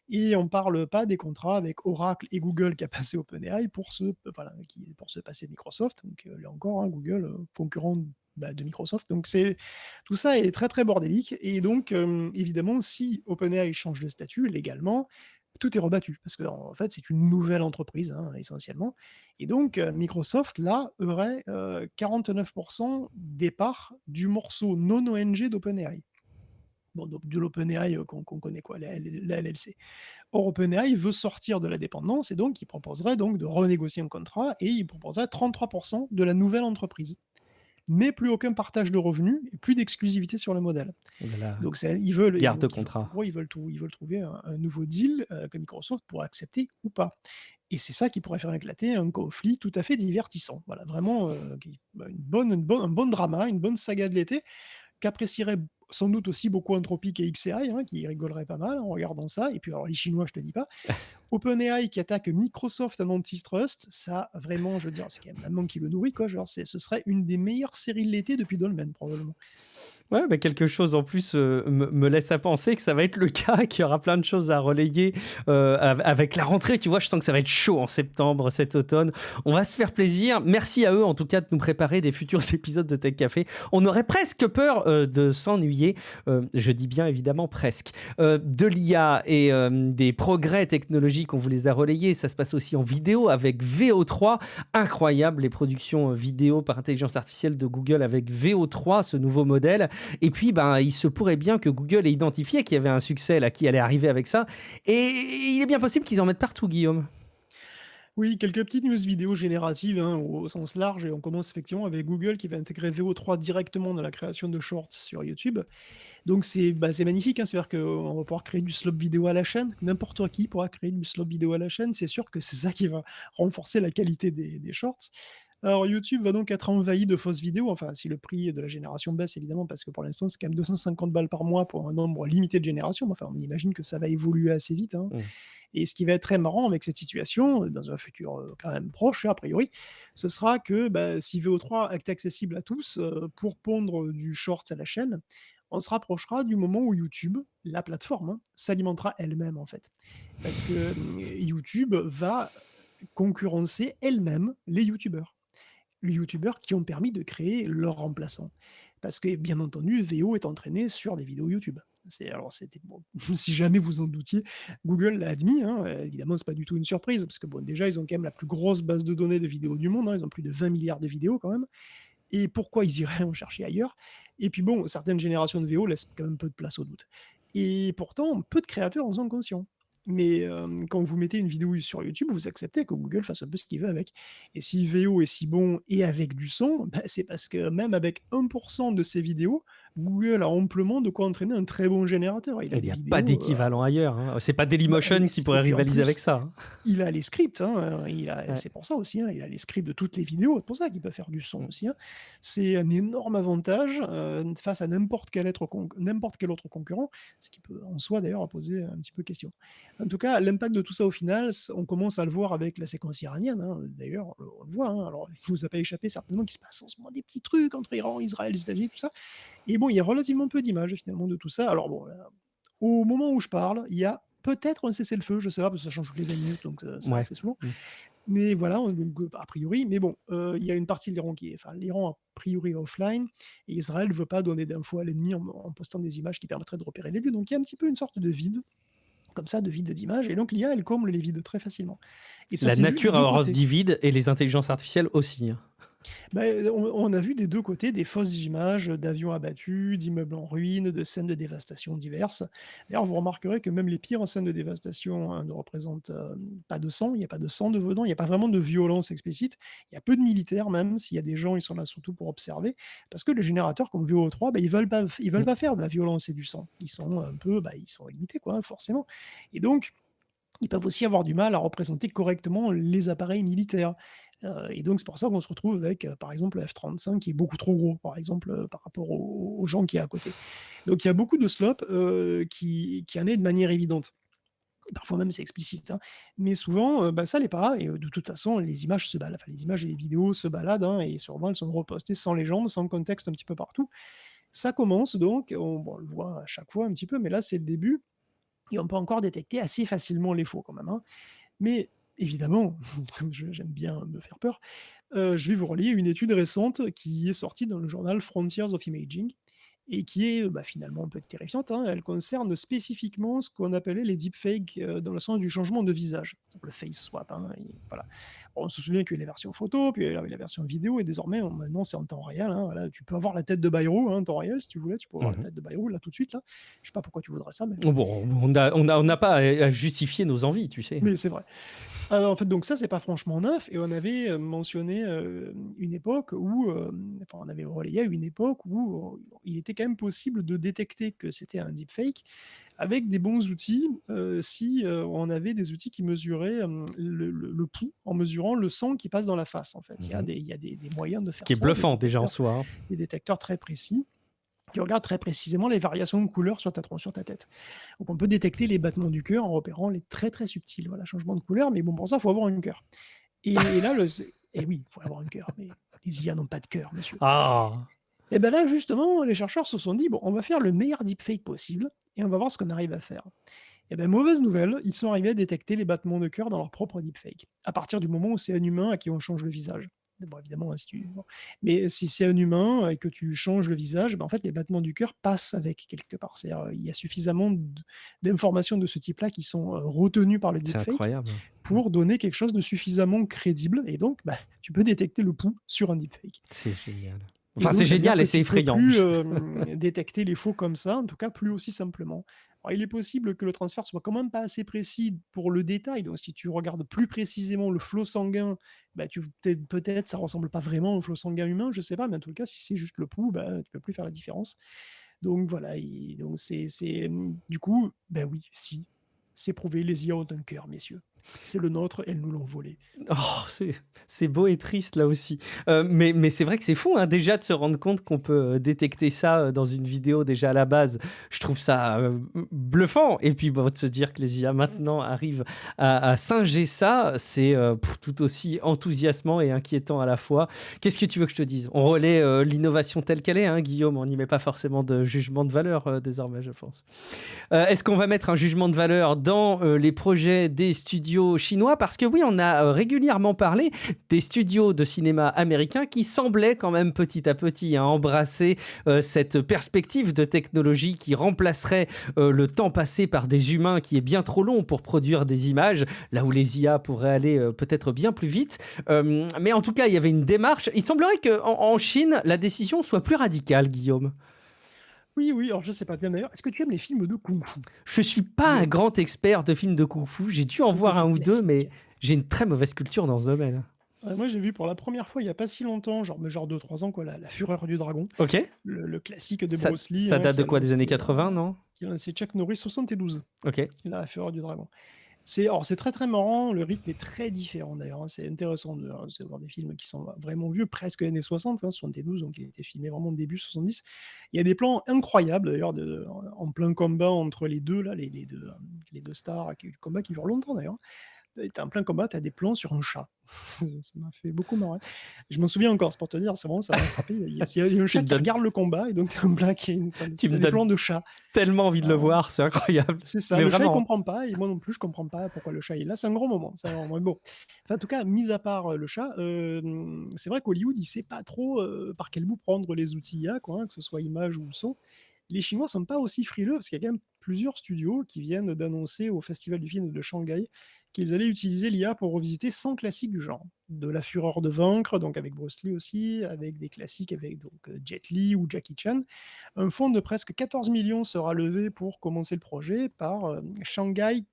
Et on parle pas des contrats avec Oracle et Google qu'a passé OpenAI pour se passer Microsoft. Donc là encore, hein, Google, concurrent, bah, de Microsoft. Donc tout ça est très, très bordélique, et donc évidemment, si OpenAI change de statut légalement, tout est rebattu parce qu'en fait, c'est une nouvelle entreprise, hein, essentiellement, et donc Microsoft, là, aurait, 49 des parts du morceau non ONG d'OpenAI. Bon, donc de l'OpenAI, qu'on connaît, quoi, la LLC. Or, OpenAI veut sortir de la dépendance, et donc il proposerait donc de renégocier un contrat, et il proposerait 33 de la nouvelle entreprise. Mais plus aucun partage de revenus et plus d'exclusivité sur le modèle.
Oh là là,
Donc ils veulent, et
garde
donc en
contrat.
gros, ils veulent trouver un nouveau deal, que Microsoft pourrait accepter ou pas. Et c'est ça qui pourrait faire éclater un conflit tout à fait divertissant. Voilà, vraiment, un bon drama, une bonne saga de l'été, qu'apprécieraient sans doute aussi beaucoup Anthropic et xAI, hein, qui rigoleraient pas mal en regardant ça. Et puis alors les Chinois, je te dis pas. OpenAI qui attaque Microsoft en antitrust, ça vraiment, je veux dire, c'est quand même maman qui le nourrit, quoi. Genre, ce serait une des meilleures séries de l'été depuis Dolmen, probablement.
Ouais, mais quelque chose en plus me laisse à penser que ça va être le cas, qu'il y aura plein de choses à relayer avec la rentrée. Tu vois, je sens que ça va être chaud en septembre, cet automne. On va se faire plaisir. Merci à eux, en tout cas, de nous préparer des futurs épisodes de Tech Café. On aurait presque peur de s'ennuyer. Je dis bien évidemment presque. De l'IA et des progrès technologiques, on vous les a relayés. Ça se passe aussi en vidéo avec VO3. Incroyable, les productions vidéo par intelligence artificielle de Google avec VO3, ce nouveau modèle. Et puis, ben, il se pourrait bien que Google ait identifié qu'il y avait un succès là, qui allait arriver avec ça. Et il est bien possible qu'ils en mettent partout, Guillaume.
Oui, quelques petites news vidéo génératives hein, au sens large, et on commence effectivement avec Google qui va intégrer VO3 directement dans la création de shorts sur YouTube. Donc c'est magnifique, hein, c'est-à-dire qu'on va pouvoir créer du slop vidéo à la chaîne, n'importe qui pourra créer du slop vidéo à la chaîne, c'est sûr que c'est ça qui va renforcer la qualité des shorts. Alors YouTube va donc être envahi de fausses vidéos, enfin si le prix de la génération baisse évidemment, parce que pour l'instant c'est quand même 250 balles par mois pour un nombre limité de générations, mais enfin on imagine que ça va évoluer assez vite, hein.
Mm.
Et ce qui va être très marrant avec cette situation, dans un futur quand même proche, a priori, ce sera que bah, si VO3 est accessible à tous, pour pondre du short à la chaîne, on se rapprochera du moment où YouTube, la plateforme, hein, s'alimentera elle-même en fait. Parce que YouTube va concurrencer elle-même les YouTubeurs. Les YouTubeurs qui ont permis de créer leur remplaçant. Parce que, bien entendu, VO est entraîné sur des vidéos YouTube. Alors, c'était bon, si jamais vous en doutiez, Google l'a admis, hein, évidemment, c'est pas du tout une surprise, parce que bon, déjà, ils ont quand même la plus grosse base de données de vidéos du monde, hein, ils ont plus de 20 milliards de vidéos quand même. Et pourquoi ils iraient en chercher ailleurs? Et puis bon, certaines générations de VO laissent quand même peu de place au doute. Et pourtant, peu de créateurs en sont conscients. Mais quand vous mettez une vidéo sur YouTube, vous acceptez que Google fasse un peu ce qu'il veut avec. Et si VO est si bon et avec du son, bah, c'est parce que même avec 1% de ces vidéos, Google a amplement de quoi entraîner un très bon générateur. Il a
Il
des
n'y a pas
vidéos,
d'équivalent ailleurs, hein. C'est pas
bah,
Dailymotion qui
et
pourrait
puis en
rivaliser avec
plus,
ça, hein.
il a les scripts, hein,
Ouais.
c'est pour ça aussi, hein, il a les scripts de toutes les vidéos, c'est pour ça qu'il peut faire du son
Mm.
aussi, hein. C'est un énorme avantage, face à n'importe quel autre concurrent, ce qui peut en soi d'ailleurs poser un petit peu question. En tout cas, l'impact de tout ça au final, on commence à le voir avec la séquence iranienne, hein, d'ailleurs, on le voit, hein. Alors il vous a pas échappé certainement qu'il se passe en ce moment des petits trucs entre Iran, Israël, les États-Unis, tout ça. Et bon, il y a relativement peu d'images finalement de tout ça. Alors bon, là, au moment où je parle, il y a peut-être un cessez-le-feu, je sais pas, parce que ça change toutes les 20 minutes, donc ça
Ouais.
assez souvent.
Mm.
Mais voilà, donc a priori, mais bon, il y a une partie de l'Iran qui est enfin l'Iran a priori est offline et Israël ne veut pas donner d'infos à l'ennemi en postant des images qui permettraient de repérer les lieux. Donc il y a un petit peu une sorte de vide, comme ça, de vide d'images et donc l'IA, elle comble les vides très facilement. Et ça
La
s'est vu des
nature
2
a horreur
côtés.
du vide et les intelligences artificielles aussi, hein.
Bah, on a vu des 2 côtés des fausses images d'avions abattus, d'immeubles en ruine, de scènes de dévastation diverses. D'ailleurs, vous remarquerez que même les pires scènes de dévastation, ne représentent, pas de sang, il n'y a pas de sang de dedans, il n'y a pas vraiment de violence explicite. Il y a peu de militaires même, s'il y a des gens, ils sont là surtout pour observer. Parce que les générateurs comme VO3, bah, ils veulent
Mm.
pas faire de la violence et du sang. Ils sont un peu, bah, ils sont limités quoi, forcément. Et donc ils peuvent aussi avoir du mal à représenter correctement les appareils militaires. Et donc c'est pour ça qu'on se retrouve avec, par exemple, le F-35 qui est beaucoup trop gros, par exemple, par rapport aux gens qui est à côté. Donc il y a beaucoup de slop, qui en est de manière évidente. Parfois même c'est explicite, hein, mais souvent, bah, ça l'est pas et de toute façon les images se baladent, enfin les images et les vidéos se baladent, hein, et souvent elles sont repostées sans légende, sans contexte un petit peu partout. Ça commence donc, on le voit à chaque fois un petit peu, mais là c'est le début et on peut encore détecter assez facilement les faux quand même, hein. Mais évidemment, comme j'aime bien me faire peur, je vais vous relayer une étude récente qui est sortie dans le journal Frontiers of Imaging et qui est, bah, finalement un peu terrifiante, hein. Elle concerne spécifiquement ce qu'on appelait les deepfakes, dans le sens du changement de visage, donc le face swap, hein, et voilà. On se souvient qu'il y a eu les versions photo, puis il y avait la version vidéo et désormais, maintenant c'est en temps réel, hein, voilà. Tu peux avoir la tête de Bayrou, hein, en temps réel si tu voulais, tu peux avoir la
Mhm.
tête de Bayrou là tout de suite là. Je sais pas pourquoi tu voudrais ça, mais
Bon, on n'a pas à justifier nos envies, tu sais.
c'est vrai. Alors, en fait, donc ça, c'est pas franchement neuf et on avait, mentionné, une époque où, enfin, on avait relayé à une époque où, il était quand même possible de détecter que c'était un deepfake avec des bons outils, si, on avait des outils qui mesuraient, le pouls en mesurant le sang qui passe dans la face, en fait.
Mhm.
Il y a des moyens de
Ce
faire
qui est
ça,
bluffant déjà en soi, hein.
des détecteurs très précis qui regardent très précisément les variations de couleur sur ta tête. Donc on peut détecter les battements du cœur en repérant les très, très subtils, voilà, changements de couleur, mais bon, pour ça, il faut avoir un cœur. Et là, oui, il faut avoir un cœur, mais les IA n'ont pas de cœur, monsieur.
Ah!
Et ben là, justement, les chercheurs se sont dit: «Bon, on va faire le meilleur deepfake possible et on va voir ce qu'on arrive à faire». Et ben mauvaise nouvelle, ils sont arrivés à détecter les battements de cœur dans leur propre deepfake, à partir du moment où c'est un humain à qui on change le visage. Bon, évidemment, hein, si tu bon, mais si c'est un humain et que tu changes le visage, ben, en fait, les battements du cœur passent avec quelque part. C'est-à-dire, il y a suffisamment d'informations de ce type-là qui sont, retenues par le
C'est
deepfake
incroyable. Mmh.
pour donner quelque chose de suffisamment crédible et donc, bah, tu peux détecter le pouls sur un deepfake.
C'est génial.
Et
Enfin, c'est
donc ça veut dire
génial et
que
c'est
tu peux
effrayant.
plus, détecter les faux comme ça, en tout cas plus aussi simplement. Alors il est possible que le transfert soit quand même pas assez précis pour le détail, donc si tu regardes plus précisément le flot sanguin, bah, tu peut-être ça ressemble pas vraiment au flot sanguin humain, je sais pas, mais en tout cas si c'est juste le pouls, bah, tu peux plus faire la différence. Donc voilà et donc du coup, bah, oui, si, c'est prouvé, les IA ont un cœur, messieurs. C'est le nôtre, elles nous l'ont volé.
Oh, c'est beau et triste là aussi. Mais c'est vrai que c'est fou, hein, déjà de se rendre compte qu'on peut, détecter ça, dans une vidéo déjà à la base. Je trouve ça, bluffant et puis, bon, de se dire que les IA maintenant arrivent à singer ça, c'est, tout aussi enthousiasmant et inquiétant à la fois. Qu'est-ce que tu veux que je te dise? On relaie, l'innovation telle qu'elle est, hein, Guillaume, on n'y met pas forcément de jugement de valeur, désormais, je pense. Est-ce qu'on va mettre un jugement de valeur dans les projets des studios chinois? Parce que oui, on a régulièrement parlé des studios de cinéma américains qui semblaient quand même petit à petit, hein, embrasser cette perspective de technologie qui remplacerait le temps passé par des humains qui est bien trop long pour produire des images, là où les IA pourraient aller peut-être bien plus vite. Mais en tout cas, il y avait une démarche. Il semblerait qu'en Chine, la décision soit plus radicale, Guillaume.
Oui, oui, alors je sais pas, tiens d'ailleurs, est-ce que tu aimes les films de kung-fu?
Je suis pas un
Guillaume?
grand expert de films de kung-fu. J'ai dû en
Donc
voir
des
un ou deux,
classiques.
mais j'ai une très mauvaise culture dans ce domaine.
Moi, j'ai vu pour la première fois il y a pas si longtemps, genre 2-3 ans quoi, La Fureur du Dragon,
OK.
le classique de
Ça
Bruce Lee,
ça
hein,
date de quoi? Des années 80, non?
qui a lancé Chuck Norris 72,
OK.
La Fureur du Dragon. C'est très, très marrant, le rythme est très différent d'ailleurs, hein, c'est intéressant de voir des films qui sont vraiment vieux, presque années 60, hein, 72, donc il a été filmé vraiment début 70. Il y a des plans incroyables d'ailleurs en plein combat entre les 2 là, les 2 stars, combat qui dure longtemps d'ailleurs. Tu en plein combat, tu as des plans sur un chat. Ça m'a fait beaucoup marrer. Je m'en souviens encore, c'est pour te dire, c'est vraiment ça m'a frappé. Il y a un
Tu
chat
me
qui
donnes
regarde le combat et donc tu as un plat qui est
tu
tu
me
des
donnes
plans de chat.
tellement envie de le
Heu,
voir, c'est incroyable.
c'est ça,
Mais
le chat il
vraiment.
comprend pas et moi non plus je comprends pas pourquoi le chat est là. C'est un gros moment, c'est un grand moment. Mais bon, enfin, en tout cas, mis à part, le chat, c'est vrai qu'Hollywood, il sait pas trop, par quel bout prendre les outils IA quoi, hein, que ce soit image ou son. Les Chinois sont pas aussi frileux parce qu'il y a quand même plusieurs studios qui viennent d'annoncer au Festival du film de Shanghai qu'ils allaient utiliser l'IA pour revisiter 100 classiques du genre. De La Fureur de vaincre, donc avec Bruce Lee aussi, avec des classiques avec donc Jet Li ou Jackie Chan. Un fonds de presque 14 millions sera levé pour commencer le projet par Shanghai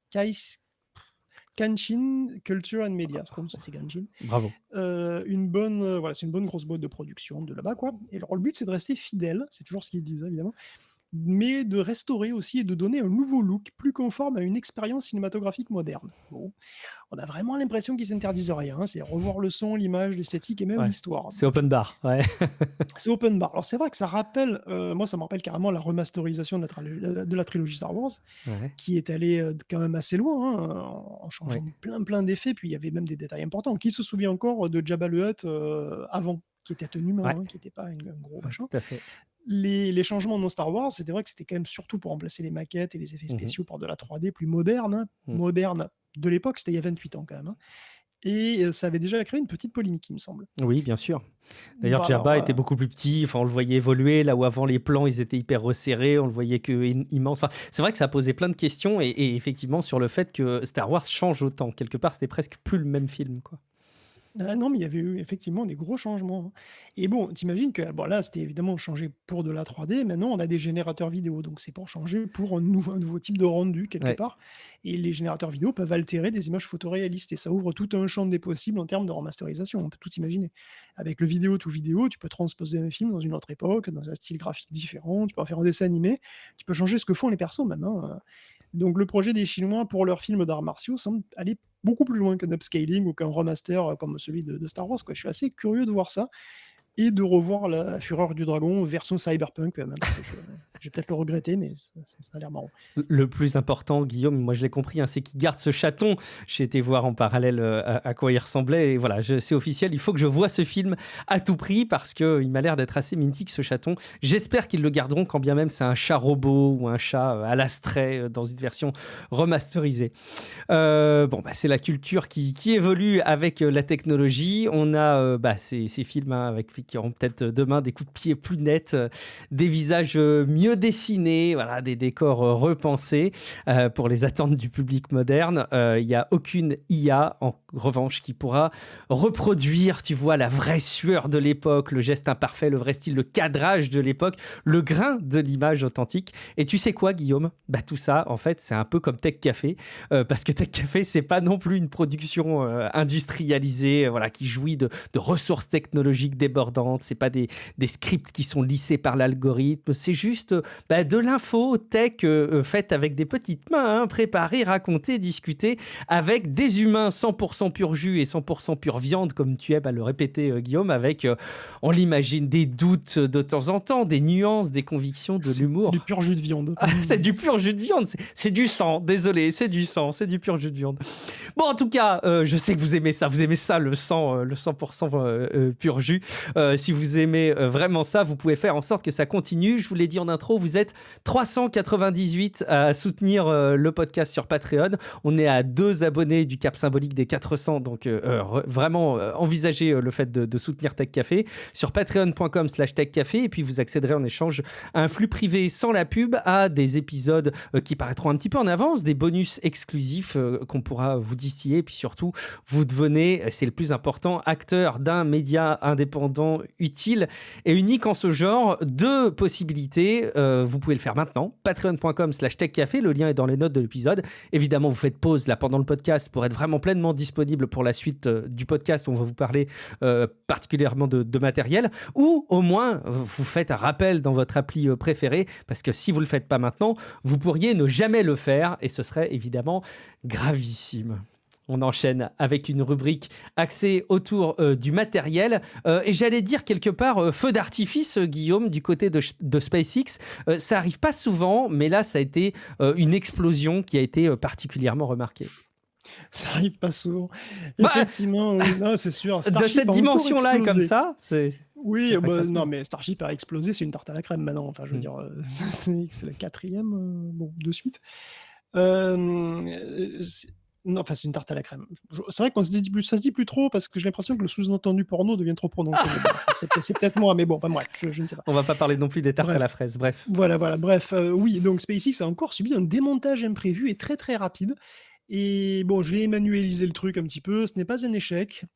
Canshin Culture and Media. Je crois que c'est Ganshin.
Bravo.
Voilà, c'est une bonne grosse boîte de production de là-bas, quoi. Et alors, le but, c'est de rester fidèle, c'est toujours ce qu'ils disaient, évidemment, mais de restaurer aussi et de donner un nouveau look plus conforme à une expérience cinématographique moderne. Bon, on a vraiment l'impression qu'ils s'interdisent rien, hein, c'est revoir le son, l'image, l'esthétique et même
Ouais.
l'histoire.
C'est
Donc,
open bar, ouais.
c'est open bar. Alors c'est vrai que ça rappelle, moi ça me rappelle carrément la remasterisation de la trilogie Star Wars,
Ouais,
qui est allée, quand même assez loin, hein, en
ouais.
changeant plein d'effets, puis il y avait même des détails importants. Qui se souvient encore de Jabba the Hutt, avant? Qui était un humain,
Ouais,
hein, qui était pas un gros
ouais,
machin.
tout à fait.
Les changements dans Star Wars, c'était vrai que c'était quand même surtout pour remplacer les maquettes et les effets
Mmh mh.
spéciaux par de la 3D plus moderne, hein.
Mmh.
Moderne de l'époque, c'était il y a 28 ans quand même, hein, et ça avait déjà créé une petite polémique, il me semble.
Oui, bien sûr. D'ailleurs,
Bah, alors,
Djerba était beaucoup plus petit, enfin, on le voyait évoluer, là où avant les plans, ils étaient hyper resserrés, on le voyait que immense. Enfin, c'est vrai que ça a posé plein de questions et effectivement sur le fait que Star Wars change autant. Quelque part, c'était presque plus le même film, quoi.
ah non, mais il y avait eu effectivement des gros changements, hein, et bon, t'imagines que bon là, c'était évidemment changé pour de la 3D, maintenant on a des générateurs vidéo, donc c'est pour changer pour un nouveau type de rendu quelque
Ouais.
part, et les générateurs vidéo peuvent altérer des images photoréalistes et ça ouvre tout un champ des possibles en termes de remasterisation, on peut tout imaginer. Avec le vidéo to vidéo, tu peux transposer un film dans une autre époque, dans un style graphique différent, tu peux en faire un dessin animé, tu peux changer ce que font les persos même, hein, donc le projet des Chinois pour leurs films d'arts martiaux semble aller beaucoup plus loin qu'un upscaling ou qu'un remaster, comme celui de Star Wars, quoi. Je suis assez curieux de voir ça. et de revoir la Fureur du Dragon version cyberpunk, même parce que je vais peut-être le regretter, mais ça a l'air marrant.
Le plus important, Guillaume, moi je l'ai compris, hein, c'est qu'il garde ce chaton. J'ai été voir en parallèle à quoi il ressemblait. Et voilà, c'est officiel. Il faut que je voie ce film à tout prix parce qu'il m'a l'air d'être assez mythique, ce chaton. J'espère qu'ils le garderont, quand bien même c'est un chat robot ou un chat à l'astray dans une version remasterisée. Bon, bah, c'est la culture qui évolue avec la technologie. On a ces films hein, qui auront peut-être demain des coups de pied plus nets, des visages mieux dessinés, voilà, des décors repensés pour les attentes du public moderne. Il n'y a aucune IA, en revanche, qui pourra reproduire, tu vois, la vraie sueur de l'époque, le geste imparfait, le vrai style, le cadrage de l'époque, le grain de l'image authentique. Et tu sais quoi, Guillaume? Bah, tout ça, en fait, c'est un peu comme Tech Café. Parce que Tech Café, c'est pas non plus une production industrialisée, voilà, qui jouit de ressources technologiques débordantes. C'est pas des scripts qui sont lissés par l'algorithme. C'est juste de l'info tech faite avec des petites mains, hein, préparée, racontée, discutée avec des humains 100% pur jus et 100% pure viande, comme tu aimes à le répéter, Guillaume, avec, on l'imagine, des doutes de temps en temps, des nuances, des convictions, de
C'est du
l'humour.
pur jus de viande.
C'est du pur jus de viande, c'est du sang, désolé, c'est du sang, c'est du pur jus de viande. Bon, en tout cas, je sais que vous aimez ça, le sang, le 100% pur jus. Si vous aimez vraiment ça, vous pouvez faire en sorte que ça continue. Je vous l'ai dit en intro, vous êtes 398 à soutenir le podcast sur Patreon. On est à 2 abonnés du cap symbolique des 400, donc vraiment envisagez le fait de soutenir Tech Café sur patreon.com/techcafé et puis vous accéderez en échange à un flux privé sans la pub, à des épisodes qui paraîtront un petit peu en avance, des bonus exclusifs qu'on pourra vous distiller, et puis surtout, vous devenez, c'est le plus important, acteur d'un média indépendant utile et unique en ce genre. 2 possibilités, vous pouvez le faire maintenant, patreon.com/techcafé, le lien est dans les notes de l'épisode. Évidemment, vous faites pause là pendant le podcast pour être vraiment pleinement disponible pour la suite du podcast où on va vous parler particulièrement de matériel, ou au moins vous faites un rappel dans votre appli préférée, parce que si vous ne le faites pas maintenant, vous pourriez ne jamais le faire et ce serait évidemment gravissime. On enchaîne avec une rubrique axée autour du matériel. Et j'allais dire quelque part feu d'artifice, Guillaume, du côté de SpaceX. Ça arrive pas souvent, mais là, ça a été une explosion qui a été particulièrement remarquée.
Ça arrive pas souvent.
Bah,
Effectivement, oui, non, c'est sûr.
de
Starship
cette
a encore
dimension-là et comme
explosé.
ça, c'est
Oui,
pas classe.
non, mais Starship a explosé, c'est une tarte à la crème maintenant. Enfin, je veux dire, c'est le quatrième, bon, de suite. C'est non, enfin, c'est une tarte à la crème. C'est vrai qu'on se dit plus ça se dit plus trop parce que j'ai l'impression que le sous-entendu porno devient trop prononcé, mais bon, c'est peut-être moi, mais bon, enfin bref, je ne sais pas.
On va pas parler non plus des tartes à
Bref.
la fraise, bref.
Voilà, bref, oui, donc SpaceX a encore subi un démontage imprévu et très, très rapide et bon, je vais manualiser le truc un petit peu. Ce n'est pas un échec,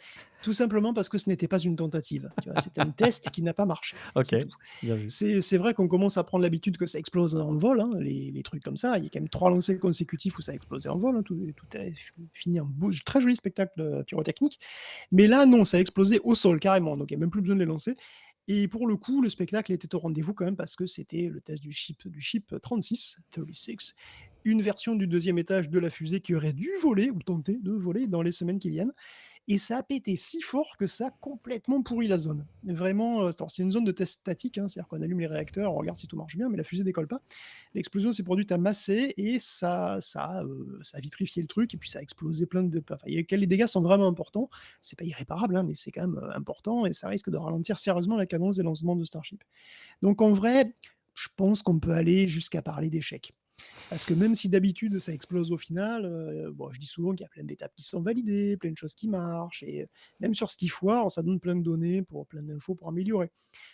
tout simplement parce que ce n'était pas une tentative, tu vois? C'était un test qui n'a pas marché,
Ok,
c'est tout.
bien vu.
C'est vrai qu'on commence à prendre l'habitude que ça explose en vol, hein, les trucs comme ça. Il y a quand même 3 lancers consécutifs où ça a explosé en vol, hein, tout est fini en beau très joli spectacle, pyrotechnique. Mais là, non, ça a explosé au sol carrément, donc il y a même plus besoin de les lancer et pour le coup, le spectacle était au rendez-vous quand même parce que c'était le test du chip 36, une version du 2e étage de la fusée qui aurait dû voler ou tenter de voler dans les semaines qui viennent et ça a pété si fort que ça a complètement pourri la zone. Vraiment, alors c'est une zone de test statique, hein, c'est-à-dire qu'on allume les réacteurs, on regarde si tout marche bien, mais la fusée décolle pas. L'explosion s'est produite à Massé et ça a vitrifié le truc et puis ça a explosé plein de enfin, les dégâts sont vraiment importants. C'est pas irréparable, hein, mais c'est quand même, important et ça risque de ralentir sérieusement la cadence des lancements de Starship. Donc en vrai, je pense qu'on peut aller jusqu'à parler d'échec. Parce que même si d'habitude ça explose au final, bon, je dis souvent qu'il y a plein d'étapes qui sont validées, plein de choses qui marchent et même sur ce qui foire, ça donne plein de données pour plein d'infos pour améliorer.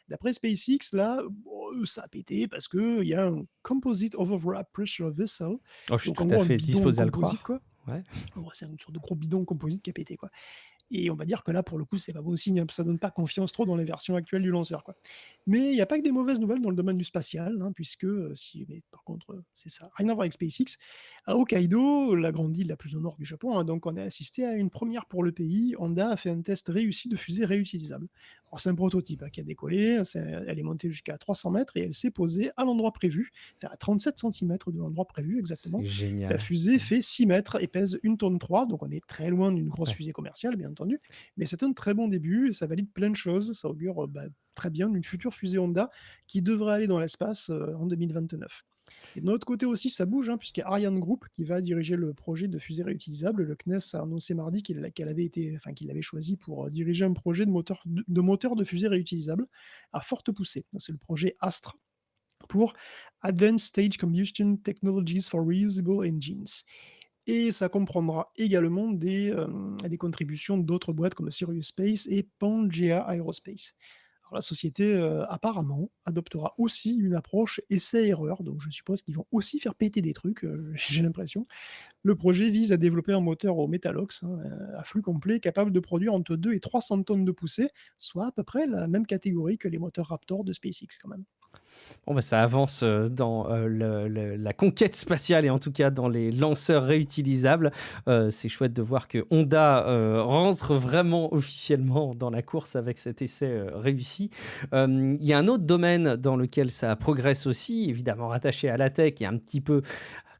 D'après SpaceX, là, bon, ça a pété parce qu'il y a un Composite Overwrap Pressure Vessel,
Oh, je suis
donc
tout
en
à
gros un
fait
bidon
disposé à le
composite,
croire.
quoi.
Ouais.
En gros, c'est une sorte de gros bidon composite qui a pété, quoi. Et on va dire que là, pour le coup, c'est pas bon signe, hein, ça donne pas confiance trop dans les versions actuelles du lanceur, quoi. Mais il y a pas que des mauvaises nouvelles dans le domaine du spatial, hein, puisque, mais par contre, c'est ça, rien à voir avec SpaceX. À Hokkaido, la grande île la plus au nord du Japon, hein, donc on a assisté à une première pour le pays. Honda a fait un test réussi de fusée réutilisable. Alors c'est un prototype, qui a décollé, elle est montée jusqu'à 300 mètres et elle s'est posée à l'endroit prévu, enfin à 37 centimètres de l'endroit prévu
C'est
exactement. La
génial.
fusée fait 6 mètres et pèse 1 tonne 3, donc on est très loin d'une grosse
Ouais.
fusée commerciale, bien entendu, mais c'est un très bon début et ça valide plein de choses. Ça augure, très bien d'une future fusée Honda qui devrait aller dans l'espace, en 2029. Et de notre côté aussi, ça bouge, puisqu'il y a Ariane Group qui va diriger le projet de fusée réutilisable. Le CNES a annoncé mardi qu'il avait choisi pour diriger un projet de moteur de fusée réutilisable à forte poussée. C'est le projet ASTRA pour Advanced Stage Combustion Technologies for Reusable Engines. Et ça comprendra également des contributions d'autres boîtes comme Sirius Space et Pangea Aerospace. Alors la société, apparemment, adoptera aussi une approche essai-erreur, donc je suppose qu'ils vont aussi faire péter des trucs, j'ai l'impression. Le projet vise à développer un moteur au Metalox, à flux complet, capable de produire entre 2 et 300 tonnes de poussée, soit à peu près la même catégorie que les moteurs Raptor de SpaceX quand même.
Bon, bah, ça avance dans la conquête spatiale et en tout cas dans les lanceurs réutilisables. C'est chouette de voir que Honda rentre vraiment officiellement dans la course avec cet essai réussi. Il y a un autre domaine dans lequel ça progresse aussi, évidemment rattaché à la tech et un petit peu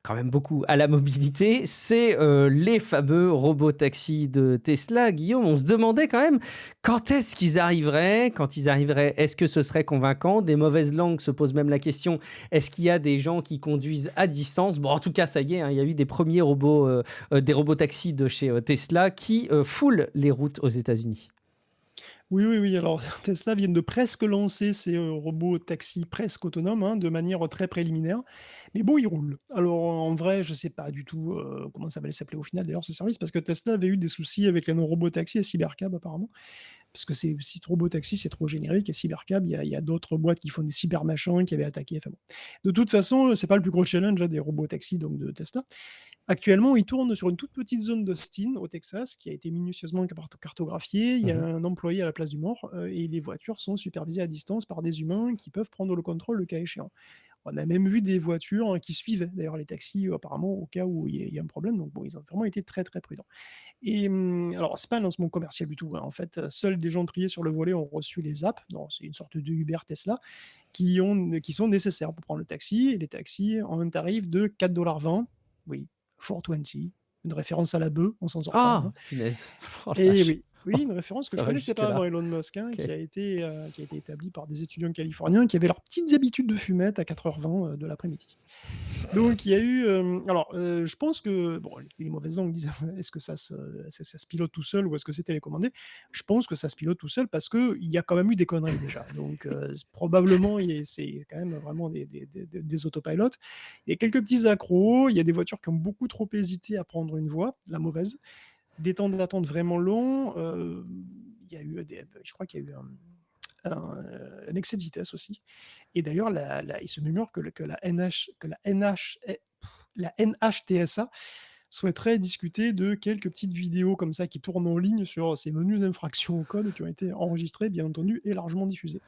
quand même beaucoup à la mobilité, c'est les fameux robots taxis de Tesla. Guillaume, on se demandait quand même quand est-ce qu'ils arriveraient, quand ils arriveraient, est-ce que ce serait convaincant? Des mauvaises langues se posent même la question, est-ce qu'il y a des gens qui conduisent à distance? Bon, en tout cas, ça y est, il y a eu des premiers robots, des robots taxis de chez Tesla qui foulent les routes aux États-Unis.
Oui, oui, oui, alors Tesla vient de presque lancer ses, robots taxis presque autonomes, de manière très préliminaire. Mais bon, ils roulent. Alors en vrai, je sais pas du tout, comment ça va s'appeler au final d'ailleurs ce service, parce que Tesla avait eu des soucis avec les robotaxis et Cybercab apparemment. Parce que si robotaxi, c'est trop générique et Cybercab, il y a d'autres boîtes qui font des cybermachins qui avaient attaqué, enfin bon. De toute façon, c'est pas le plus gros challenge, des robotaxis donc de Tesla. Actuellement, il tourne sur une toute petite zone d'Austin, au Texas, qui a été minutieusement cartographiée. Il y a
Mhm.
un employé à la place du mort, et les voitures sont supervisées à distance par des humains qui peuvent prendre le contrôle le cas échéant. On a même vu des voitures qui suivent d'ailleurs les taxis, apparemment, au cas où il y a un problème. Donc bon, ils ont vraiment été très très prudents. Et alors, c'est pas un lancement commercial du tout. En fait, seuls des gens triés sur le volet ont reçu les apps. Donc, c'est une sorte de Uber Tesla qui sont nécessaires pour prendre le taxi. Et les taxis ont un tarif de 4,20 $. Oui, 4,20 $. Une référence à la bœuf, on s'en sort pas,
Ah, punaise. Oh la
et
vache.
oui, oui, une référence que
Ça
je
va
connaissais pas avant
jusque-là.
Elon Musk,
Ok.
qui a été établie par des étudiants californiens qui avaient leurs petites habitudes de fumette à 4h20 de l'après-midi. Donc il y a eu, je pense que bon, les mauvaises langues disent: «Est-ce que ça se pilote tout seul ou est-ce que c'est télécommandé?» Je pense que ça se pilote tout seul parce qu'il y a quand même eu des conneries déjà. Donc probablement c'est quand même vraiment des autopilotes. Il y a quelques petits accros, il y a des voitures qui ont beaucoup trop hésité à prendre une voie, la mauvaise. Des temps d'attente vraiment longs, il y a eu je crois qu'il y a eu un excès de vitesse aussi. Et d'ailleurs, il se murmure que la NHTSA souhaiterait discuter de quelques petites vidéos comme ça qui tournent en ligne sur ces menus infractions au code qui ont été enregistrées, bien entendu, et largement diffusées.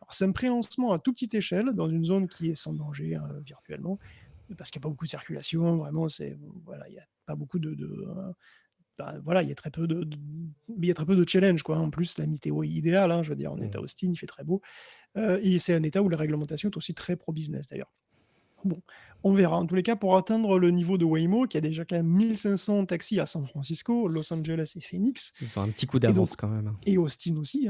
Alors, c'est un pré-lancement à toute petite échelle dans une zone qui est sans danger, virtuellement, parce qu'il n'y a pas beaucoup de circulation. Vraiment, voilà, il n'y a pas beaucoup voilà, il y a très peu il y a très peu de challenge, quoi. En plus, la météo est idéale, je veux dire, on est à
Mm.
Austin, il fait très beau. Et c'est un État où la réglementation est aussi très pro-business d'ailleurs. Bon, on verra. En tous les cas, pour atteindre le niveau de Waymo, qui a déjà quand même 1500 taxis à San Francisco, Los Angeles et Phoenix,
Ils ont un petit coup
et donc
d'avance quand même.
et Austin aussi,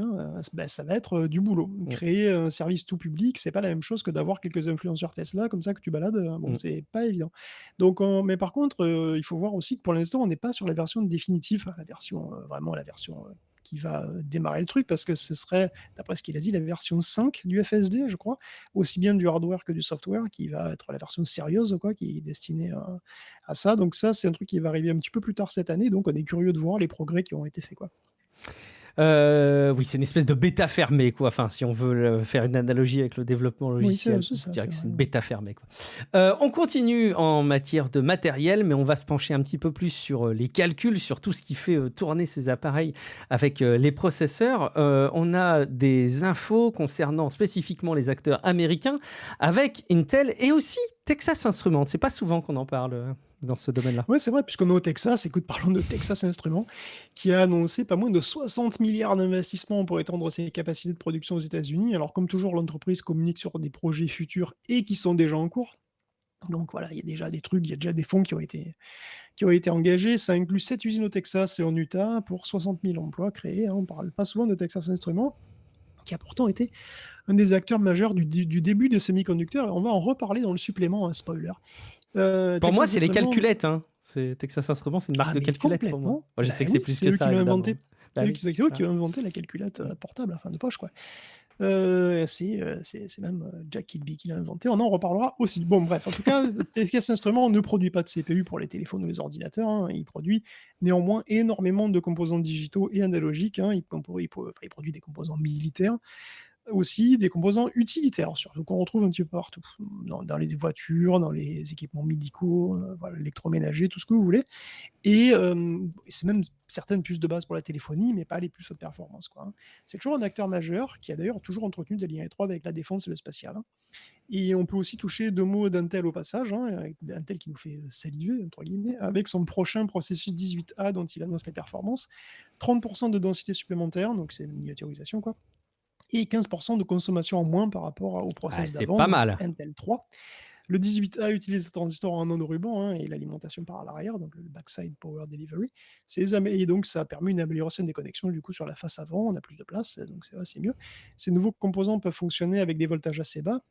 ça va être du boulot.
Mm.
Créer un service tout public, c'est pas la même chose que d'avoir quelques influenceurs Tesla comme ça que tu balades. Bon,
Mm.
c'est pas évident. Donc, mais par contre, il faut voir aussi que pour l'instant, on n'est pas sur la version définitive, la version vraiment la version qui va démarrer le truc, parce que ce serait, d'après ce qu'il a dit, la version 5 du FSD, je crois, aussi bien du hardware que du software, qui va être la version sérieuse, quoi, qui est destinée à ça. Donc ça, c'est un truc qui va arriver un petit peu plus tard cette année. Donc on est curieux de voir les progrès qui ont été faits, quoi.
Oui, c'est une espèce de bêta fermée, quoi. Enfin, si on veut faire une analogie avec le développement
Oui, c'est
logiciel,
c'est
je
ça,
dirais
c'est
que
vrai,
c'est une
ouais.
bêta fermée, quoi. On continue en matière de matériel, mais on va se pencher un petit peu plus sur les calculs, sur tout ce qui fait tourner ces appareils avec les processeurs. On a des infos concernant spécifiquement les acteurs américains avec Intel et aussi Texas Instruments. C'est pas souvent qu'on en parle. dans ce domaine-là.
Ouais, c'est vrai, puisqu'on est au Texas, écoute, parlons de Texas Instruments, qui a annoncé pas moins de 60 milliards d'investissements pour étendre ses capacités de production aux États-Unis. Alors, comme toujours, l'entreprise communique sur des projets futurs et qui sont déjà en cours. Donc voilà, il y a déjà des trucs, il y a déjà des fonds qui ont été engagés. Ça inclut 7 usines au Texas et en Utah pour 60 000 emplois créés, hein. On parle pas souvent de Texas Instruments, qui a pourtant été un des acteurs majeurs du début des semi-conducteurs, et on va en reparler dans le supplément, un spoiler.
Pour moi,
Texas
c'est les
Instruments.
calculettes, hein. C'est Texas Instruments, c'est une marque
Ah
de
mais
calculettes pour moi.
complètement.
Moi, je
Bah
sais que c'est
oui,
plus
c'est
que
eux qui
ça,
l'ont
évidemment.
inventé.
Bah oui,
C'est eux qui
voilà.
ont inventé la calculette,
Mmh.
portable, enfin de poche quoi. C'est même, Jack Kilby qui l'a inventé, on en reparlera aussi. Bon bref, en tout cas, TS Instruments ne produit pas de CPU pour les téléphones ou les ordinateurs, hein. Il produit néanmoins énormément de composants digitaux et analogiques, hein. Il produit des composants militaires, aussi des composants utilitaires, surtout qu'on retrouve un petit peu partout, dans les voitures, dans les équipements médicaux, voilà, électroménagers, tout ce que vous voulez. Et c'est même certaines puces de base pour la téléphonie, mais pas les puces haute performance, quoi, hein. C'est toujours un acteur majeur qui a d'ailleurs toujours entretenu des liens étroits avec la défense et le spatial, hein. Et on peut aussi toucher 2 mots d'Intel au passage, hein, avec Intel qui nous fait «saliver» entre guillemets, avec son prochain processus 18A dont il annonce les performances. 30 de densité supplémentaire, donc c'est une miniaturisation quoi, et 15 de consommation en moins par rapport au
Ah,
process
c'est
d'avant,
pas
donc
mal.
Intel 3. Le 18A utilise des transistors en non-ruban, hein, et l'alimentation par l'arrière, donc le backside power delivery. Et donc ça permet une amélioration des connexions du coup sur la face avant, on a plus de place, donc c'est mieux. Ces nouveaux composants peuvent fonctionner avec des voltages assez bas.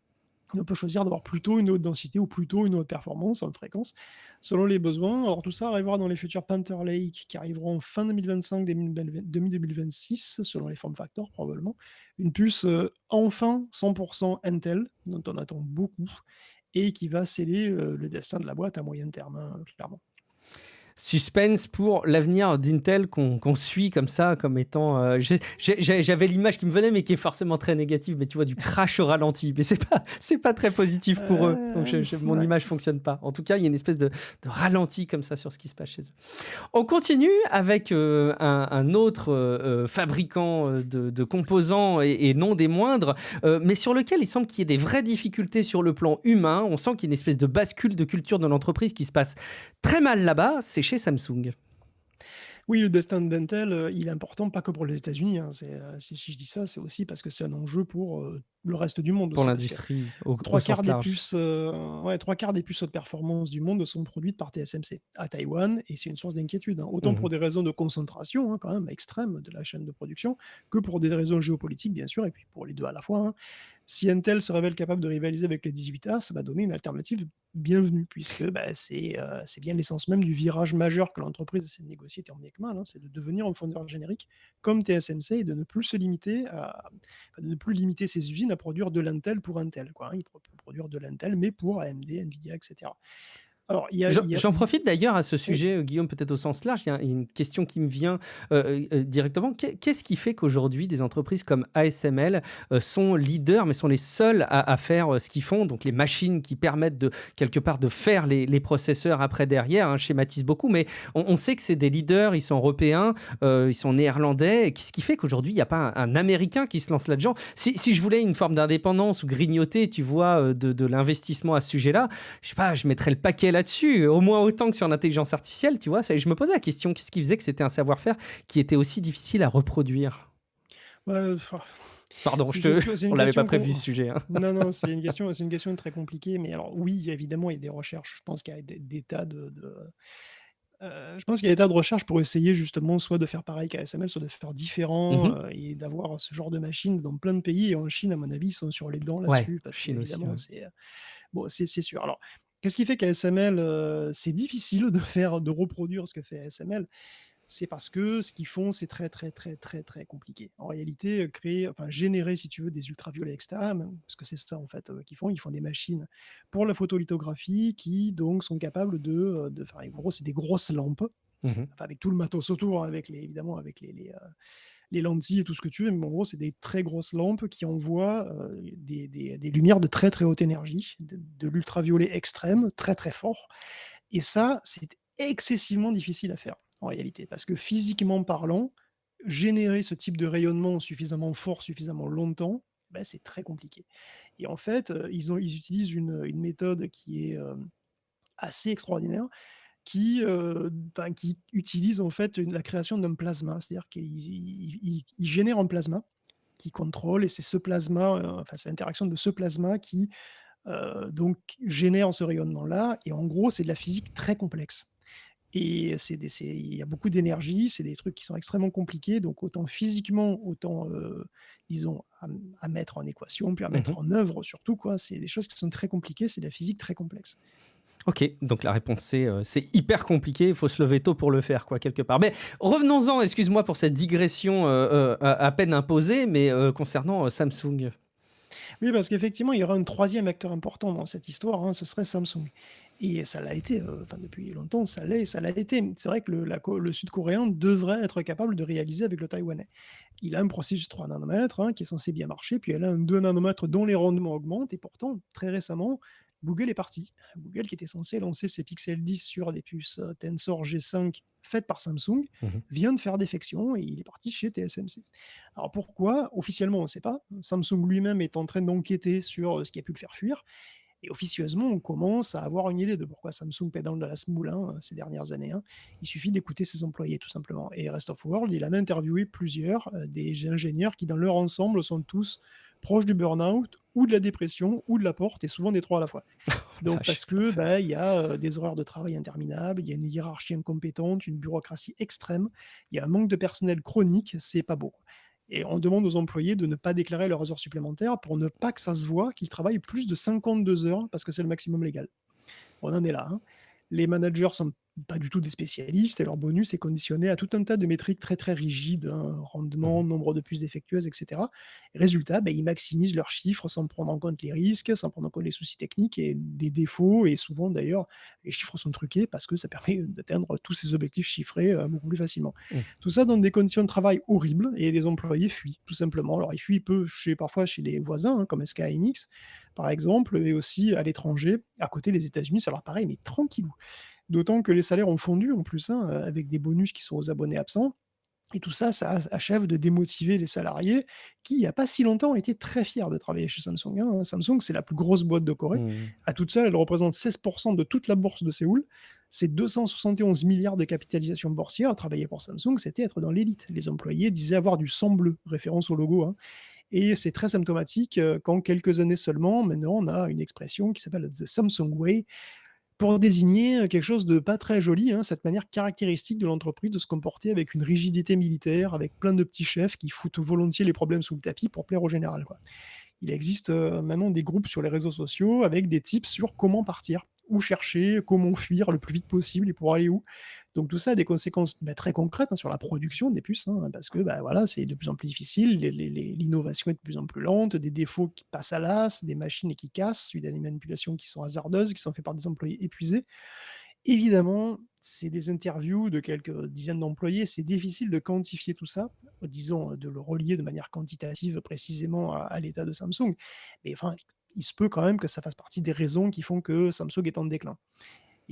Et on peut choisir d'avoir plutôt une haute densité ou plutôt une haute performance en fréquence, selon les besoins. Alors tout ça arrivera dans les futurs Panther Lake qui arriveront fin 2025, début 2026, selon les form factors probablement. Une puce enfin 100% Intel, dont on attend beaucoup, et qui va sceller le destin de la boîte à moyen terme, hein, clairement.
Suspense pour l'avenir d'Intel qu'on suit comme ça, comme étant. J'avais l'image qui me venait, mais qui est forcément très négative. Mais tu vois, du crash au ralenti. Mais c'est pas très positif pour eux. Donc mon
Ouais.
image fonctionne pas. En tout cas, il y a une espèce de ralenti comme ça sur ce qui se passe chez eux. On continue avec un autre fabricant de composants et non des moindres, mais sur lequel il semble qu'il y ait des vraies difficultés sur le plan humain. On sent qu'il y a une espèce de bascule de culture de l'entreprise qui se passe très mal là-bas. C'est chez Samsung,
Oui, le destin d'Intel, il est important, pas que pour les États-Unis, hein. Si je dis ça, c'est aussi parce que c'est un enjeu pour le reste du monde
pour
aussi, parce que
l'industrie au
Trois quarts
sens
des
large.
puces, ouais, 3/4 des puces haute performance du monde sont produites par TSMC, à Taïwan, et c'est une source d'inquiétude, hein. Autant pour
Mhm.
des raisons de concentration, hein, quand même extrême de la chaîne de production, que pour des raisons géopolitiques, bien sûr, et puis pour les 2 à la fois, hein. Si Intel se révèle capable de rivaliser avec les 18A, ça va donner une alternative bienvenue, puisque, bah, c'est bien l'essence même du virage majeur que l'entreprise essaie de négocier tant bien que mal, hein, c'est de devenir un fournisseur générique comme TSMC et de ne plus se limiter à de ne plus limiter ses usines à produire de l'Intel pour Intel, quoi, hein. Il peut produire de l'Intel, mais pour AMD, Nvidia, et cetera. Alors,
J'en profite d'ailleurs à ce
oui.
sujet, Guillaume, peut-être au sens large. Il y a une question qui me vient directement. Qu'est-ce qui fait qu'aujourd'hui, des entreprises comme ASML sont leaders, mais sont les seuls à faire ce qu'ils font, donc les machines qui permettent de, quelque part, de faire les processeurs après derrière, hein, je schématise beaucoup, mais on sait que c'est des leaders, ils sont européens, ils sont néerlandais. Qu'est-ce qui fait qu'aujourd'hui, il n'y a pas un Américain qui se lance là-dedans? Si je voulais une forme d'indépendance ou grignoter, tu vois, de l'investissement à ce sujet-là, je sais pas, je mettrais le paquet là-dessus, au moins autant que sur l'intelligence artificielle, tu vois. Je me posais la question, qu'est-ce qui faisait que c'était un savoir-faire qui était aussi difficile à reproduire?
Ouais, enfin,
Pardon,
c'est
on
une
l'avait pas
question
prévu ce sujet, hein.
non, non, c'est une question très compliquée, mais alors oui, évidemment, il y a des recherches. Je pense qu'il y a des tas je pense qu'il y a des tas de recherches pour essayer justement soit de faire pareil qu'ASML, soit de faire différent,
Mhm.
et d'avoir ce genre de machine dans plein de pays, et en Chine, à mon avis, ils sont sur les dents
Ouais,
là-dessus parce
Chine aussi,
qu'évidemment,
ouais.
bon, c'est sûr. Alors, qu'est-ce qui fait qu'ASML, c'est difficile de reproduire ce que fait ASML? C'est parce que ce qu'ils font, c'est très, très, très, très, très compliqué. En réalité, générer, si tu veux, des ultraviolets externes, parce que c'est ça, en fait, qu'ils font. Ils font des machines pour la photolithographie qui, donc, sont capables en gros, c'est des grosses lampes,
Mhm.
enfin, avec tout le matos autour, hein, évidemment, avec les lentilles et tout ce que tu veux, mais en gros, c'est des très grosses lampes qui envoient des lumières de très, très haute énergie, de l'ultraviolet extrême, très, très fort. Et ça, c'est excessivement difficile à faire, en réalité, parce que physiquement parlant, générer ce type de rayonnement suffisamment fort, suffisamment longtemps, bah, c'est très compliqué. Et en fait, ils utilisent une méthode qui est assez extraordinaire. qui utilise en fait la création d'un plasma. C'est-à-dire qu'il génère un plasma qui contrôle et c'est ce plasma, enfin c'est l'interaction de ce plasma qui, donc génère ce rayonnement-là et en gros, c'est de la physique très complexe. Et il y a beaucoup d'énergie, c'est des trucs qui sont extrêmement compliqués, donc autant physiquement, autant, disons à mettre en équation, puis à
Mmh.
mettre en œuvre surtout quoi. C'est des choses qui sont très compliquées, c'est de la physique très complexe.
OK, donc la réponse c'est hyper compliqué, il faut se lever tôt pour le faire quoi, quelque part. Mais revenons-en, excuse-moi pour cette digression, à peine imposée, mais concernant, Samsung.
Oui, parce qu'effectivement, il y aura un troisième acteur important dans cette histoire, hein, ce serait Samsung. Et ça l'a été, enfin depuis longtemps, ça l'a été. C'est vrai que le sud-coréen devrait être capable de réaliser avec le taïwanais. Il a un processus 3 nanomètres, hein, qui est censé bien marcher, puis elle a un 2 nanomètres dont les rendements augmentent et pourtant, très récemment, Google est parti. Google qui était censé lancer ses Pixel 10 sur des puces, Tensor G5 faites par Samsung,
Mmh.
vient de faire défection et il est parti chez TSMC. Alors pourquoi? Officiellement, on ne sait pas. Samsung lui-même est en train d'enquêter sur, ce qui a pu le faire fuir et officieusement, on commence à avoir une idée de pourquoi Samsung pédale dans la semoule, hein, ces dernières années, hein. Il suffit d'écouter ses employés tout simplement et Rest of World, il en a interviewé plusieurs, des ingénieurs qui dans leur ensemble sont tous proches du burn-out ou de la dépression ou de la porte et souvent des 3 à la fois.
La
Donc
vache,
parce que,
l'enfer.
bah, il y a, des horaires de travail interminables, il y a une hiérarchie incompétente, une bureaucratie extrême, il y a un manque de personnel chronique, c'est pas beau, quoi. Et on demande aux employés de ne pas déclarer leurs heures supplémentaires pour ne pas que ça se voit qu'ils travaillent plus de 52 heures parce que c'est le maximum légal. On en est là, hein. Les managers sont pas du tout des spécialistes et leur bonus est conditionné à tout un tas de métriques très, très rigides, hein, rendement,
Mmh.
nombre de puces défectueuses et cetera. Résultat, ils maximisent leurs chiffres sans prendre en compte les risques, sans prendre en compte les soucis techniques et les défauts et souvent d'ailleurs, les chiffres sont truqués parce que ça permet d'atteindre tous ces objectifs chiffrés, beaucoup plus facilement.
Mmh.
Tout ça dans des conditions de travail horribles et les employés fuient, tout simplement. Alors ils fuient peu parfois chez les voisins, hein, comme SK hynix, par exemple, et aussi à l'étranger, à côté des États-Unis, ça leur paraît mais tranquillou. D'autant que les salaires ont fondu en plus, hein, avec des bonus qui sont aux abonnés absents et tout ça, ça achève de démotiver les salariés qui, il y a pas si longtemps, étaient très fiers de travailler chez Samsung, hein. Samsung, c'est la plus grosse boîte de Corée.
Mmh.
À toute seule, elle représente 16 de toute la bourse de Séoul. C'est 271 milliards de capitalisation boursière. Travailler pour Samsung, c'était être dans l'élite. Les employés disaient avoir du sang bleu, référence au logo, hein. Et c'est très symptomatique, qu'en quelques années seulement, maintenant, on a une expression qui s'appelle the Samsung way pour désigner, quelque chose de pas très joli, hein, cette manière caractéristique de l'entreprise de se comporter avec une rigidité militaire, avec plein de petits chefs qui foutent volontiers les problèmes sous le tapis pour plaire au général, quoi. Il existe, maintenant des groupes sur les réseaux sociaux avec des tips sur comment partir, où chercher, comment fuir le plus vite possible et pour aller où. Donc tout ça a des conséquences, très concrètes, hein, sur la production des puces, hein, parce que, voilà, c'est de plus en plus difficile, l'innovation est de plus en plus lente, des défauts qui passent à l'as, des machines qui cassent suite à des manipulations qui sont hasardeuses, qui sont faites par des employés épuisés. Évidemment, c'est des interviews de quelques dizaines d'employés, c'est difficile de quantifier tout ça, disons, de le relier de manière quantitative précisément à l'état de Samsung. Mais enfin, il se peut quand même que ça fasse partie des raisons qui font que Samsung est en déclin.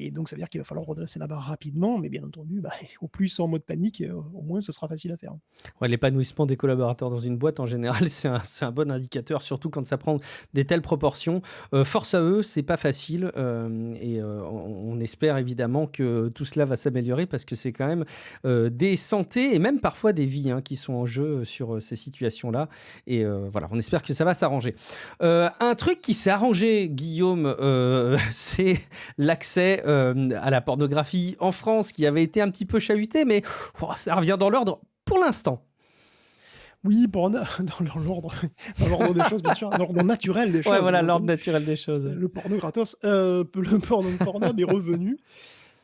Et donc ça veut dire qu'il va falloir redresser la barre rapidement, mais bien entendu, au plus ils sont en mode panique, au moins ce sera facile à faire.
Ouais, l'épanouissement des collaborateurs dans une boîte, en général, c'est un bon indicateur, surtout quand ça prend des telles proportions. Force à eux, c'est pas facile, et on espère évidemment que tout cela va s'améliorer parce que c'est quand même, des santé et même parfois des vies, hein, qui sont en jeu sur, ces situations-là et voilà, on espère que ça va s'arranger. Un truc qui s'est arrangé, Guillaume, c'est l'accès, à la pornographie en France qui avait été un petit peu chahuté, mais ça revient dans l'ordre pour l'instant.
Oui, dans l'ordre des choses, bien sûr, dans l'ordre naturel des
Ouais,
choses,
voilà,
bien
l'ordre
entendu.
naturel des
C'est
choses.
le porno gratos, le porno Pornhub est revenu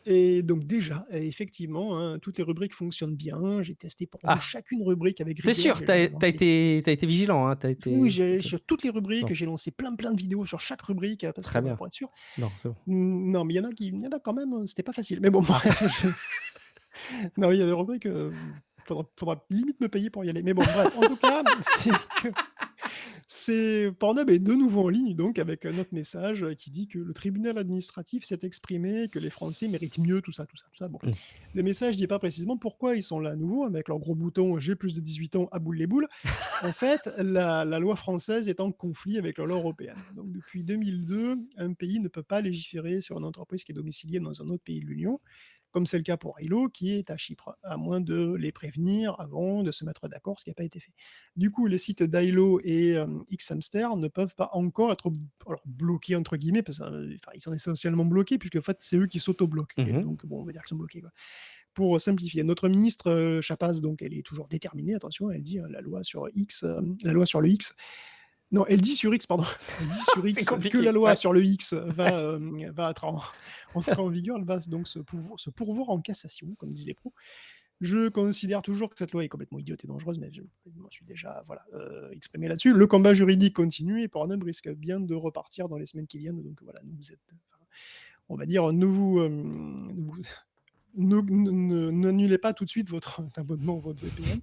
et donc déjà, effectivement, hein, toutes les rubriques fonctionnent bien. J'ai testé pour
Ah,
chacune rubrique avec
tu
rigueur.
sûr?
J'ai lancé
Tu été vigilant, hein? Tu
oui,
été
j'ai
OK.
sur toutes les rubriques,
Bon,
j'ai lancé plein de vidéos sur chaque rubrique, parce que
très
voilà,
bien.
pour être sûr.
Non, c'est bon.
Non, mais il y en a quand même, c'était pas facile. Mais bon,
Ah,
bref, non, il y a des rubriques, faudra limite me payer pour y aller. Mais bon, bref, en tout cas, c'est que Pornhub est de nouveau en ligne donc avec un autre message, qui dit que le tribunal administratif s'est exprimé, que les Français méritent mieux, tout ça, tout ça, tout ça. Bon,
Mmh.
le message dit pas précisément pourquoi ils sont là à nouveau avec leur gros bouton «J'ai plus de 18 ans, à boule les boules». En fait, la loi française est en conflit avec la loi européenne. Donc depuis 2002, un pays ne peut pas légiférer sur une entreprise qui est domiciliée dans un autre pays de l'Union, comme c'est le cas pour Ailo qui est à Chypre, à moins de les prévenir avant, de se mettre d'accord, ce qui n'a pas été fait. Du coup, les sites d'Ailo et Xhamster ne peuvent pas encore être alors «bloqués» entre guillemets, parce que, enfin, ils sont essentiellement bloqués puisque en fait, c'est eux qui s'auto-bloquent.
Mmh.
Donc bon, on va dire qu'ils sont bloqués, quoi. Pour simplifier, notre ministre, Chapaz, donc elle est toujours déterminée, attention, elle dit, la loi sur X, la loi sur le X non, elle dit sur X, pardon, elle dit sur
C'est
X que la
compliqué,
loi
ouais.
sur le X va être en entrer en vigueur. Elle va donc se pourvoir en cassation, comme disent les pros. Je considère toujours que cette loi est complètement idiote et dangereuse, mais je m'en suis déjà, voilà, exprimé là-dessus. Le combat juridique continue et Pornhub risque bien de repartir dans les semaines qui viennent, donc voilà, nous vous êtes, enfin, on va dire, n'annulez pas tout de suite votre abonnement ou votre VPN.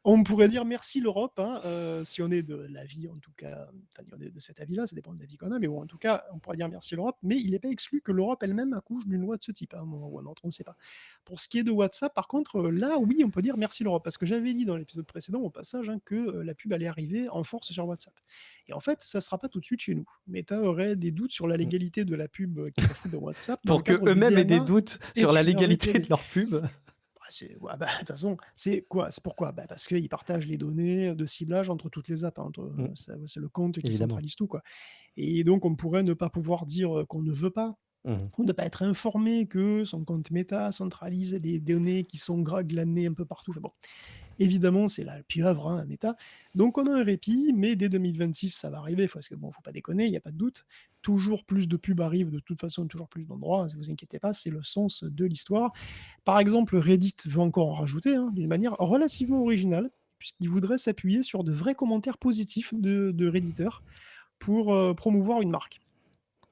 On pourrait dire merci l'Europe, hein, si on est de l'avis, en tout cas, enfin, si on est de cet avis-là, ça dépend de l'avis qu'on a, mais bon, en tout cas, on pourrait dire merci l'Europe, mais il n'est pas exclu que l'Europe elle-même accouche d'une loi de ce type, à un moment ou à un autre, on ne sait pas. Pour ce qui est de WhatsApp, par contre, là, oui, on peut dire merci l'Europe, parce que j'avais dit dans l'épisode précédent, au passage, hein, que la pub allait arriver en force sur WhatsApp. Et en fait, ça ne sera pas tout de suite chez nous. Meta aurait des doutes sur la
Mmh.
légalité de la pub qu'ils foutent dans WhatsApp dans le
Pour
cadre du
qu'eux-mêmes aient des
DMA
doutes
et
sur la
du
légalité de
RGPD.
leur pub.
Bah, ouais, bah, de toute façon, c'est quoi? C'est pourquoi? Bah, parce qu'ils partagent les données de ciblage entre toutes les apps, hein, entre,
Mmh,
c'est le compte qui
évidemment.
centralise tout, quoi. Et donc on pourrait ne pas pouvoir dire, qu'on ne veut pas,
Mmh.
ou ne pas être informé que son compte Meta centralise les données qui sont glanées un peu partout. Enfin bon, évidemment, c'est la pieuvre, hein, Meta. Donc on a un répit, mais dès 2026, ça va arriver, parce que bon, faut pas déconner, il y a pas de doute. Toujours plus de pubs arrivent de toute façon, toujours plus d'endroits, ne vous inquiétez pas, c'est le sens de l'histoire. Par exemple, Reddit veut encore en rajouter, hein, d'une manière relativement originale, puisqu'il voudrait s'appuyer sur de vrais commentaires positifs de Redditeurs pour, promouvoir une marque.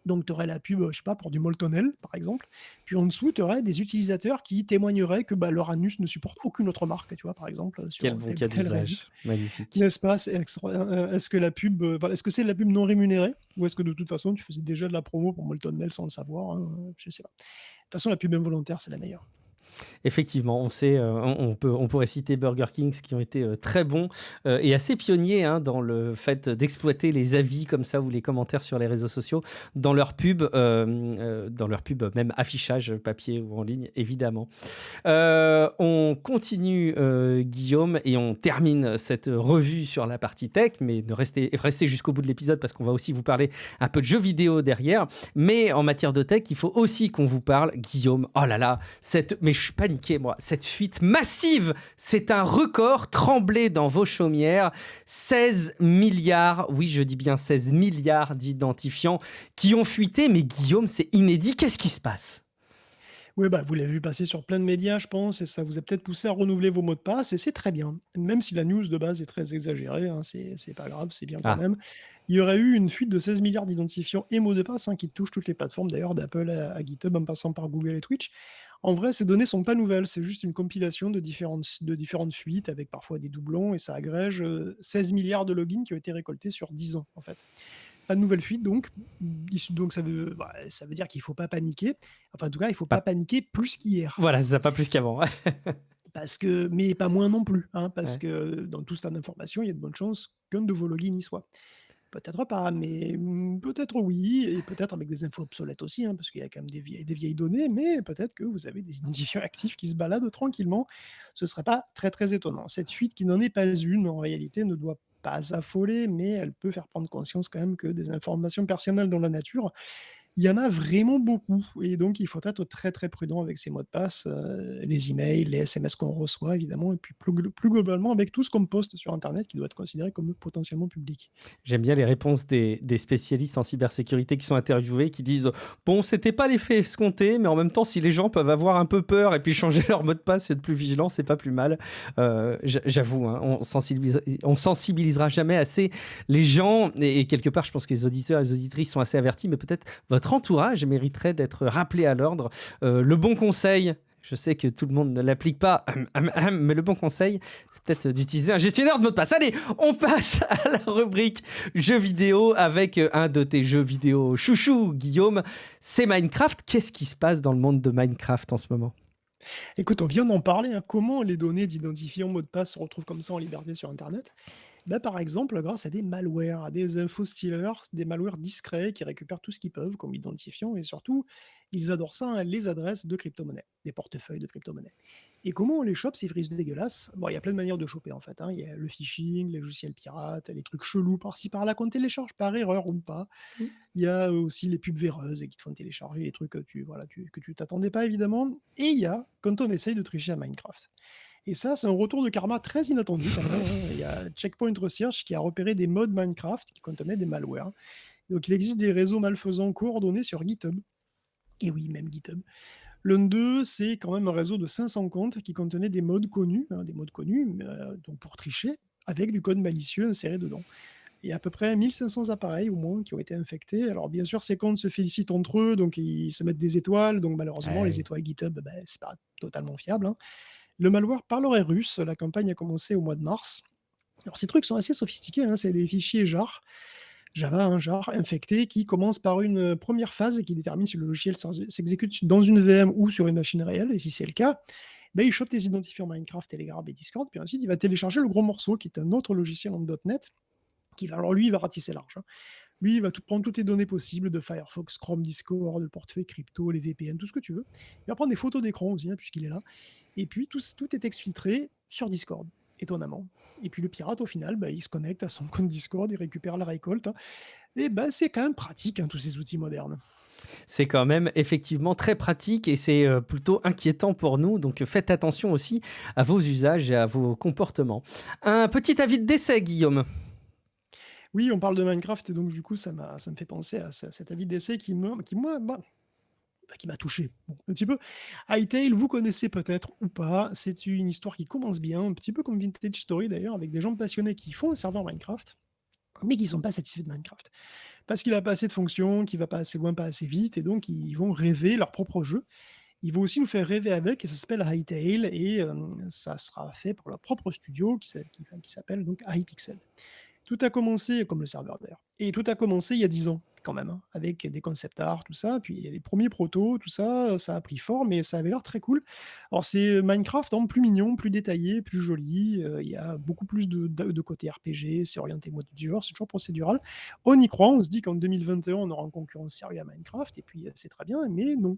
Donc tu aurais la pub, je sais pas, pour du Moltonel, par exemple, puis en dessous, tu aurais des utilisateurs qui témoigneraient que, bah, leur anus ne supporte aucune autre marque, tu vois? Par exemple,
Quel
sur
bon
tel ou
cas
tel Reddit.
d'usage. Magnifique.
N'est-ce pas? Est-ce que la pub, voilà, est-ce que c'est de la pub non rémunérée? Ou est-ce que de toute façon, tu faisais déjà de la promo pour Moltonel sans le savoir, hein? Je sais pas. De toute façon, la pub involontaire, c'est la meilleure.
Effectivement, on sait, on pourrait citer Burger Kings qui ont été très bons et assez pionniers hein, dans le fait d'exploiter les avis comme ça ou les commentaires sur les réseaux sociaux dans leur pub même affichage papier ou en ligne, évidemment. On continue, Guillaume, et on termine cette revue sur la partie tech, mais restez jusqu'au bout de l'épisode parce qu'on va aussi vous parler un peu de jeux vidéo derrière. Mais en matière de tech, il faut aussi qu'on vous parle, Guillaume. Oh là là, mais je suis paniqué, moi. Cette fuite massive, c'est un record. Tremblez dans vos chaumières. 16 milliards, oui, je dis bien 16 milliards d'identifiants qui ont fuité. Mais Guillaume, c'est inédit. Qu'est-ce qui se passe?
Oui, bah, vous l'avez vu passer sur plein de médias, je pense, et ça vous a peut-être poussé à renouveler vos mots de passe, et c'est très bien. Même si la news de base est très exagérée, hein, c'est pas grave, c'est bien quand
Ah,
même. Il y aurait eu une fuite de 16 milliards d'identifiants et mots de passe, hein, qui touchent toutes les plateformes, d'ailleurs, d'Apple à GitHub, en passant par Google et Twitch. En vrai, ces données sont pas nouvelles, c'est juste une compilation de différentes fuites, avec parfois des doublons, et ça agrège 16 milliards de logins qui ont été récoltés sur 10 ans, en fait. Pas de nouvelle fuite donc. Donc ça veut dire qu'il ne faut pas paniquer. Enfin, en tout cas, il ne faut pas
pas-
paniquer plus qu'hier.
voilà, ça pas plus qu'avant.
Mais pas moins non plus, hein, parce
Ouais.
que dans tout ce tas d'informations, il y a de bonnes chances qu'un de vos logins y soit. Peut-être pas, mais peut-être oui, et peut-être avec des infos obsolètes aussi, hein, parce qu'il y a quand même des vieilles données, mais peut-être que vous avez des identifiants actifs qui se baladent tranquillement. Ce ne serait pas très très étonnant. Cette fuite qui n'en est pas une, en réalité, ne doit pas affoler, mais elle peut faire prendre conscience quand même que des informations personnelles dans la nature, il y en a vraiment beaucoup, et donc il faut être très, très prudent avec ces mots de passe, les emails, les SMS qu'on reçoit évidemment, et puis plus globalement avec tout ce qu'on poste sur internet qui doit être considéré comme potentiellement public.
J'aime bien les réponses des spécialistes en cybersécurité qui sont interviewés, qui disent bon, c'était pas l'effet escompté, mais en même temps, si les gens peuvent avoir un peu peur et puis changer leur mot de passe et être plus vigilants, c'est pas plus mal. J'avoue, hein, on sensibilisera jamais assez les gens, et quelque part, je pense que les auditeurs et les auditrices sont assez avertis, mais peut-être votre entourage mériterait d'être rappelé à l'ordre. Le bon conseil, Je sais que tout le monde ne l'applique pas, mais le bon conseil, c'est peut-être d'utiliser un gestionnaire de mots de passe. Allez, on passe à la rubrique jeux vidéo avec un de tes jeux vidéo chouchou, Guillaume. C'est Minecraft. Qu'est-ce qui se passe dans le monde de Minecraft en ce moment?
Écoute, on vient d'en parler, hein, comment les données d'identifiant mot de passe se retrouvent comme ça en liberté sur internet? Bah, par exemple, grâce à des malwares, à des infostealers, des malwares discrets qui récupèrent tout ce qu'ils peuvent comme identifiant et surtout, ils adorent ça, hein, les adresses de crypto-monnaies, des portefeuilles de crypto-monnaies. Et comment on les chope, ces virus dégueulasses? Bon, il y a plein de manières de choper en fait, hein. Il y a le phishing, les logiciels pirates, les trucs chelous par-ci par-là qu'on télécharge par erreur ou pas.
Mm.
Il y a aussi les pubs véreuses qui te font télécharger les trucs que tu t'attendais pas évidemment. Et il y a quand on essaye de tricher à Minecraft. Et ça, c'est un retour de karma très inattendu quand même, hein. Il y a Checkpoint Research qui a repéré des mods Minecraft qui contenaient des malwares. Donc il existe des réseaux malfaisants coordonnés sur GitHub. Et oui, même GitHub. L'un d'eux, c'est quand même un réseau de 500 comptes qui contenait des mods connus, hein, des mods connus, donc pour tricher, avec du code malicieux inséré dedans. Il y a à peu près 1500 appareils au moins qui ont été infectés. Alors bien sûr, ces comptes se félicitent entre eux, donc ils se mettent des étoiles. Donc malheureusement,
Ah
les
oui.
étoiles GitHub, ben, c'est pas totalement fiable, hein. Le malware parlerait russe. La campagne a commencé au mois de mars. Alors ces trucs sont assez sophistiqués, hein, c'est des fichiers jar, Java, un jar infecté qui commence par une première phase qui détermine si le logiciel s'exécute dans une VM ou sur une machine réelle. Et si c'est le cas, ben, il chope tes identifiants Minecraft, Telegram et Discord. Puis ensuite, il va télécharger le gros morceau qui est un autre logiciel en .NET qui va, alors lui, il va ratisser large, hein. Lui, il va prendre toutes les données possibles de Firefox, Chrome, Discord, le portefeuille crypto, les VPN, tout ce que tu veux. Il va prendre des photos d'écran aussi, hein, puisqu'il est là. Et puis, tout est exfiltré sur Discord, étonnamment. Et puis, le pirate, au final, bah, il se connecte à son compte Discord, il récupère la récolte, hein. Et bah, c'est quand même pratique, hein, tous ces outils modernes.
C'est quand même effectivement très pratique et c'est plutôt inquiétant pour nous. Donc faites attention aussi à vos usages et à vos comportements. Un petit avis de décès, Guillaume.
Oui, on parle de Minecraft, et donc, du coup, ça me fait penser à cet avis d'essai qui m'a touché, bon, un petit peu. Hytale, vous connaissez peut-être ou pas, c'est une histoire qui commence bien, un petit peu comme Vintage Story d'ailleurs, avec des gens passionnés qui font un serveur Minecraft, mais qui sont pas satisfaits de Minecraft. Parce qu'il a pas assez de fonctions, qu'il va pas assez loin, pas assez vite, et donc ils vont rêver leur propre jeu. Ils vont aussi nous faire rêver avec, et ça s'appelle Hytale, et ça sera fait par leur propre studio qui s'appelle donc Hypixel. Tout a commencé, comme le serveur d'ailleurs, et tout a commencé il y a 10 ans quand même, hein, avec des concept art, tout ça, puis il y a les premiers protos, tout ça, ça a pris forme et ça avait l'air très cool. Alors c'est Minecraft en plus mignon, plus détaillé, plus joli, il y a beaucoup plus de côté RPG, c'est orienté mode dur, c'est toujours procédural. On y croit, on se dit qu'en 2021, on aura un concurrent sérieux à Minecraft et puis, c'est très bien, mais non.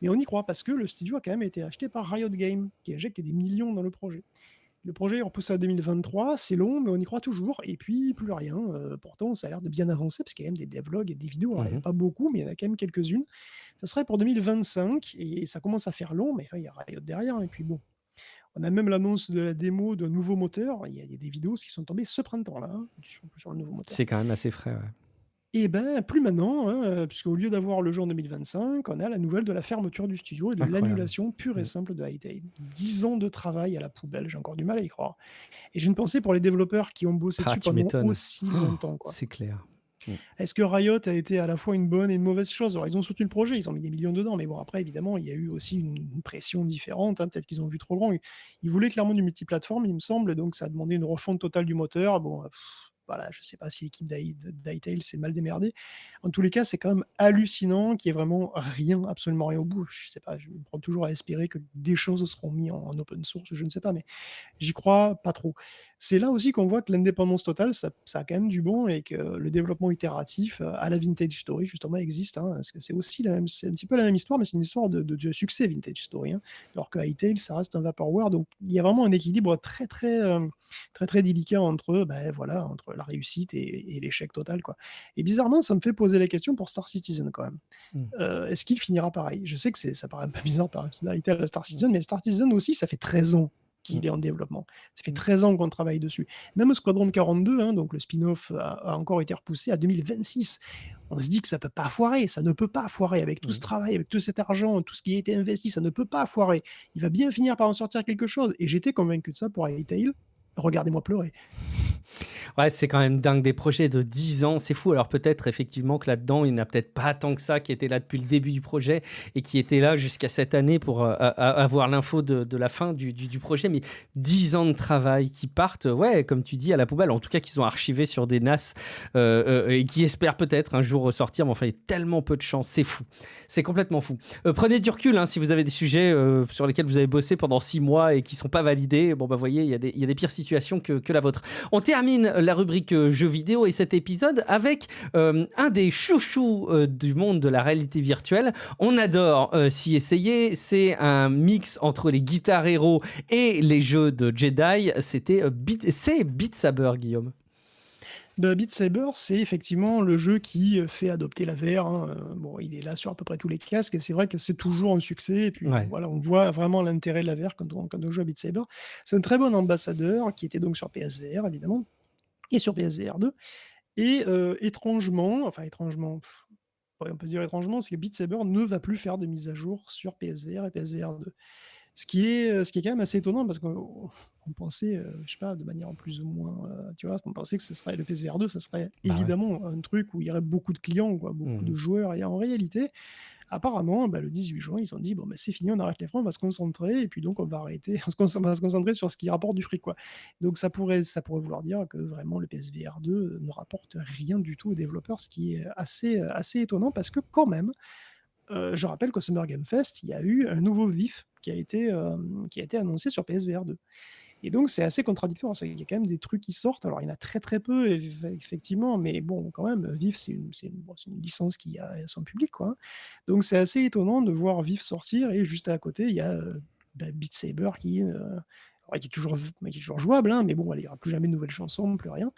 Mais on y croit parce que le studio a quand même été acheté par Riot Games, qui injecte des millions dans le projet. Le projet est repoussé à 2023, c'est long, mais on y croit toujours. Et puis, plus rien. Pourtant, ça a l'air de bien avancer, parce qu'il y a quand même des devlogs et des vidéos. Alors, il n'y en a
Mhm.
pas beaucoup, mais il y en a quand même quelques-unes. Ça serait pour 2025, et ça commence à faire long, mais enfin, il y a Riot derrière. Et puis bon, on a même l'annonce de la démo d'un nouveau moteur. Il y a des vidéos qui sont tombées ce printemps-là, hein, sur le nouveau moteur.
C'est quand même assez frais, ouais.
Et ben, plus maintenant, hein, puisqu'au lieu d'avoir le jeu en 2025, on a la nouvelle de la fermeture du studio et de
Incroyable.
l'annulation pure et
Mm.
simple de Hytale. 10 ans de travail à la poubelle, j'ai encore du mal à y croire. Et j'ai une pensée pour les développeurs qui ont bossé
Ah,
dessus
tu
pendant
m'étonnes.
aussi
Oh,
longtemps, quoi.
c'est clair. Mm.
Est-ce que Riot a été à la fois une bonne et une mauvaise chose? Alors, ils ont soutenu le projet, ils ont mis des millions dedans, mais bon, après, évidemment, il y a eu aussi une pression différente, hein, peut-être qu'ils ont vu trop grand. Ils voulaient clairement du multiplateforme, il me semble, donc ça a demandé une refonte totale du moteur. Bon, voilà, je sais pas si l'équipe d'Hytale s'est mal démerdée. En tous les cas, c'est quand même hallucinant qu'il y ait vraiment rien, absolument rien au bout. Je sais pas, je me prends toujours à espérer que des choses seront mises en open source, je ne sais pas, mais j'y crois pas trop. C'est là aussi qu'on voit que l'indépendance totale, ça a quand même du bon, et que le développement itératif à la Vintage Story, justement, existe, hein, parce que c'est aussi c'est un petit peu la même histoire, mais c'est une histoire de succès Vintage Story, hein, alors que Hytale, ça reste un vaporware. Donc il y a vraiment un équilibre très, très délicat entre, ben, voilà, entre la réussite et l'échec total, quoi. Et bizarrement, ça me fait poser la question pour Star Citizen quand même.
Mm.
Est-ce qu'il finira pareil? Je sais que ça paraît un peu bizarre par rapport à Star Citizen, mais Star Citizen aussi, ça fait 13 ans
Mm.
qu'il est en développement. Ça fait
Mm.
13 ans qu'on travaille dessus. Même Squadron 42, hein, donc le spin-off, a encore été repoussé à 2026. On se dit que ça peut pas foirer, ça ne peut pas foirer avec tout ce
Mm.
travail, avec tout cet argent, tout ce qui a été investi, ça ne peut pas foirer. Il va bien finir par en sortir quelque chose. Et j'étais convaincu de ça pour Hytale. Regardez-moi pleurer.
Ouais, c'est quand même dingue, des projets de 10 ans, c'est fou. Alors peut-être effectivement que là-dedans, il n'y en a peut-être pas tant que ça qui était là depuis le début du projet et qui était là jusqu'à cette année pour avoir l'info de la fin du projet. Mais 10 ans de travail qui partent, ouais, comme tu dis, à la poubelle. En tout cas, qu'ils ont archivé sur des NAS et qui espèrent peut-être un jour ressortir. Mais enfin, il y a tellement peu de chance, c'est fou. C'est complètement fou. Prenez du recul hein, si vous avez des sujets sur lesquels vous avez bossé pendant 6 mois et qui ne sont pas validés. Bon, bah, voyez, il y a des pires situations que la vôtre. On termine la rubrique jeux vidéo et cet épisode avec un des chouchous du monde de la réalité virtuelle. On adore s'y essayer. C'est un mix entre les Guitar Hero et les jeux de Jedi. C'est Beat Saber, Guillaume.
Bah, Beat Saber, c'est effectivement le jeu qui fait adopter la VR, hein. Bon, il est là sur à peu près tous les casques et c'est vrai que c'est toujours un succès. Et puis bon,
Ouais.
voilà, on voit vraiment l'intérêt de la VR quand on joue à Beat Saber. C'est un très bon ambassadeur qui était donc sur PSVR évidemment et sur PSVR 2. Et étrangement, enfin étrangement, ouais, on peut se dire étrangement, c'est que Beat Saber ne va plus faire de mise à jour sur PSVR et PSVR 2. Ce qui est quand même assez étonnant parce qu'on pensait, je sais pas, de manière plus ou moins, tu vois? On pensait que ce serait le PSVR 2, ça serait
Bah ouais.
évidemment un truc où il y aurait beaucoup de clients, quoi, beaucoup de
Mhm.
joueurs et en réalité, apparemment, bah, le 18 juin, ils ont dit: «Bon, bah, c'est fini, on arrête les freins, on va se concentrer et puis donc on va arrêter, on va se concentrer sur ce qui rapporte du fric, quoi». Donc ça pourrait vouloir dire que vraiment le PSVR 2 ne rapporte rien du tout aux développeurs, ce qui est assez étonnant parce que quand même, je rappelle qu'au Summer Game Fest, il y a eu un nouveau VIF qui a été annoncé sur PSVR 2 et donc c'est assez contradictoire. Il y a quand même des trucs qui sortent. Alors il y en a très, très peu effectivement, mais bon, quand même, VIF, c'est une licence qui a son public, quoi, hein. Donc c'est assez étonnant de voir VIF sortir et juste à côté, il y a, bah, Beat Saber alors qui est toujours jouable, hein, mais bon, voilà, il y aura plus jamais de nouvelles chansons, plus rien.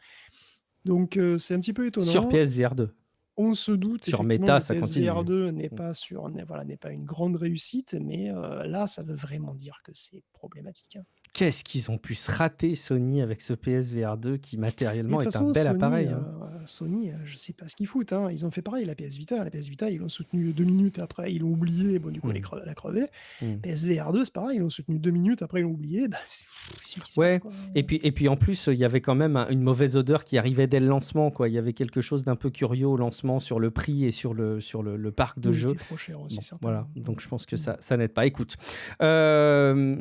Donc c'est un petit peu
Sur
étonnant.
PSVR 2.
On se doute
Sur
effectivement que
Meta,
le
ça
PSVR
continue.
2 n'est pas une grande réussite, mais là, ça veut vraiment dire que c'est problématique, hein.
Qu'est-ce qu'ils ont pu se rater, Sony, avec ce PSVR 2 qui
Mais de
matériellement
toute
est un
façon,
bel
Sony,
appareil, hein.
je sais pas ce qu'ils foutent, hein. Ils ont fait pareil, la PS Vita. La PS Vita, ils l'ont soutenue 2 minutes, après ils l'ont oublié, bon du coup
Mhm.
elle a crevé.
Mhm.
PSVR 2, c'est pareil, ils l'ont soutenue 2 minutes, après ils l'ont oublié, bah, c'est ce qui se passe,
Ouais,
quoi.
et puis en plus, il y avait quand même une mauvaise odeur qui arrivait dès le lancement, quoi. Il y avait quelque chose d'un peu curieux au lancement sur le prix et sur le parc de
Oui, il
jeux.
était trop cher aussi
Bon, voilà,
certainement.
donc je pense que
Mmh.
ça n'aide pas. Écoute, euh,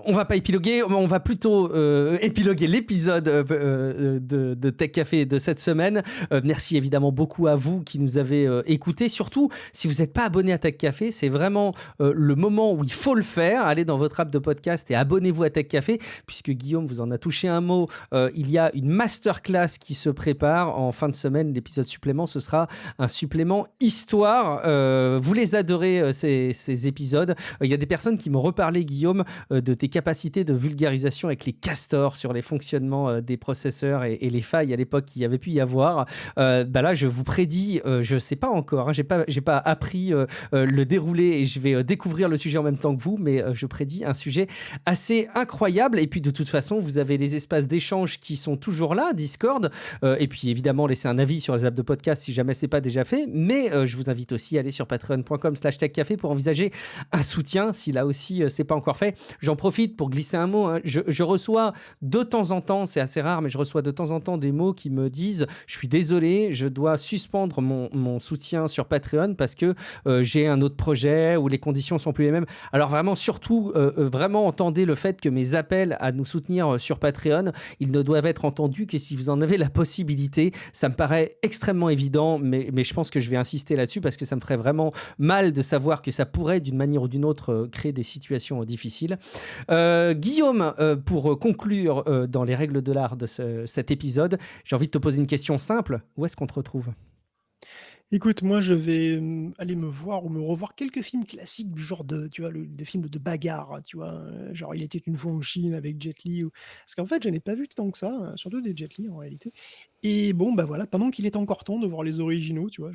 on va pas épiloguer, on va plutôt épiloguer l'épisode de Tech Café de cette semaine. Merci évidemment beaucoup à vous qui nous avez écoutés. Surtout, si vous n'êtes pas abonné à Tech Café, c'est vraiment le moment où il faut le faire. Allez dans votre app de podcast et abonnez-vous à Tech Café, puisque Guillaume vous en a touché un mot. Il y a une masterclass qui se prépare en fin de semaine. L'épisode supplément, ce sera un supplément histoire. Vous les adorez, ces épisodes. Il y a des personnes qui m'ont reparlé, Guillaume, de tes capacités de vulgarisation avec les castors sur les fonctionnements des processeurs et les failles à l'époque qu'il y avait pu y avoir. Bah là, je vous prédis, je ne sais pas encore, hein, j'ai pas appris le déroulé et je vais découvrir le sujet en même temps que vous, mais je prédis un sujet assez incroyable. Et puis de toute façon, vous avez les espaces d'échange qui sont toujours là, Discord, et puis évidemment, laissez un avis sur les apps de podcast si jamais c'est pas déjà fait. Mais je vous invite aussi à aller sur patreon.com/techcafé pour envisager un soutien si là aussi c'est pas encore fait. J'en profite pour glisser un mot, hein. Je reçois de temps en temps, c'est assez rare, mais je reçois de temps en temps des mots qui me disent: je suis désolé, je dois suspendre mon soutien sur Patreon parce que j'ai un autre projet où les conditions sont plus les mêmes. Alors vraiment, surtout, vraiment entendez le fait que mes appels à nous soutenir sur Patreon, ils ne doivent être entendus que si vous en avez la possibilité. Ça me paraît extrêmement évident, mais je pense que je vais insister là-dessus parce que ça me ferait vraiment mal de savoir que ça pourrait, d'une manière ou d'une autre, créer des situations difficiles. Guillaume, pour conclure dans les règles de l'art de cet épisode, j'ai envie de te poser une question simple. Où est-ce qu'on te retrouve ?
Écoute, moi, je vais, aller me voir ou me revoir quelques films classiques du genre tu vois, des films de bagarre, tu vois? Genre Il était une fois en Chine avec Jet Li ou parce qu'en fait, je n'ai pas vu tant que ça, surtout des Jet Li en réalité et bon, bah, voilà, pendant qu'il est encore temps de voir les originaux, tu vois?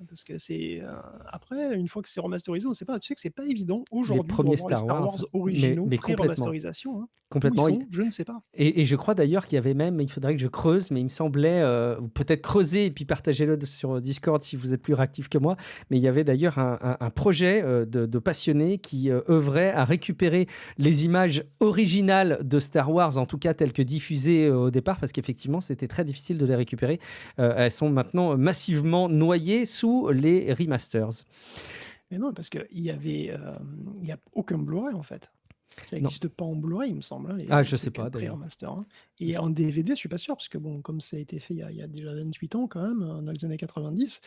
Parce que après, une fois que c'est remasterisé, on sait pas, tu sais que c'est pas évident
Les
aujourd'hui de
premiers
revoir les
Star
Star
Wars,
Wars
mais,
originaux
mais complètement.
pré-remasterisation, hein. Où ils
Complètement.
sont? Je ne sais pas.
Et je crois d'ailleurs qu'il y avait même, il faudrait que je creuse, mais il me semblait, peut-être creuser et puis partagez-le sur Discord si vous êtes plus réactifs que moi, mais il y avait d'ailleurs un projet de passionnés qui œuvrait à récupérer les images originales de Star Wars, en tout cas telles que diffusées au départ, parce qu'effectivement, c'était très difficile de les récupérer. Elles sont maintenant massivement noyées sous les remasters.
Mais non, parce qu'il y avait, il y a aucun Blu-ray en fait. Ça
Non.
n'existe pas en Blu-ray, il me semble, hein,
Ah,
les
je sais
trucs
pas
après
d'ailleurs.
remaster, hein. Et en DVD, je suis pas sûr, parce que bon, comme ça a été fait il y a déjà 28 ans quand même, dans les années 90,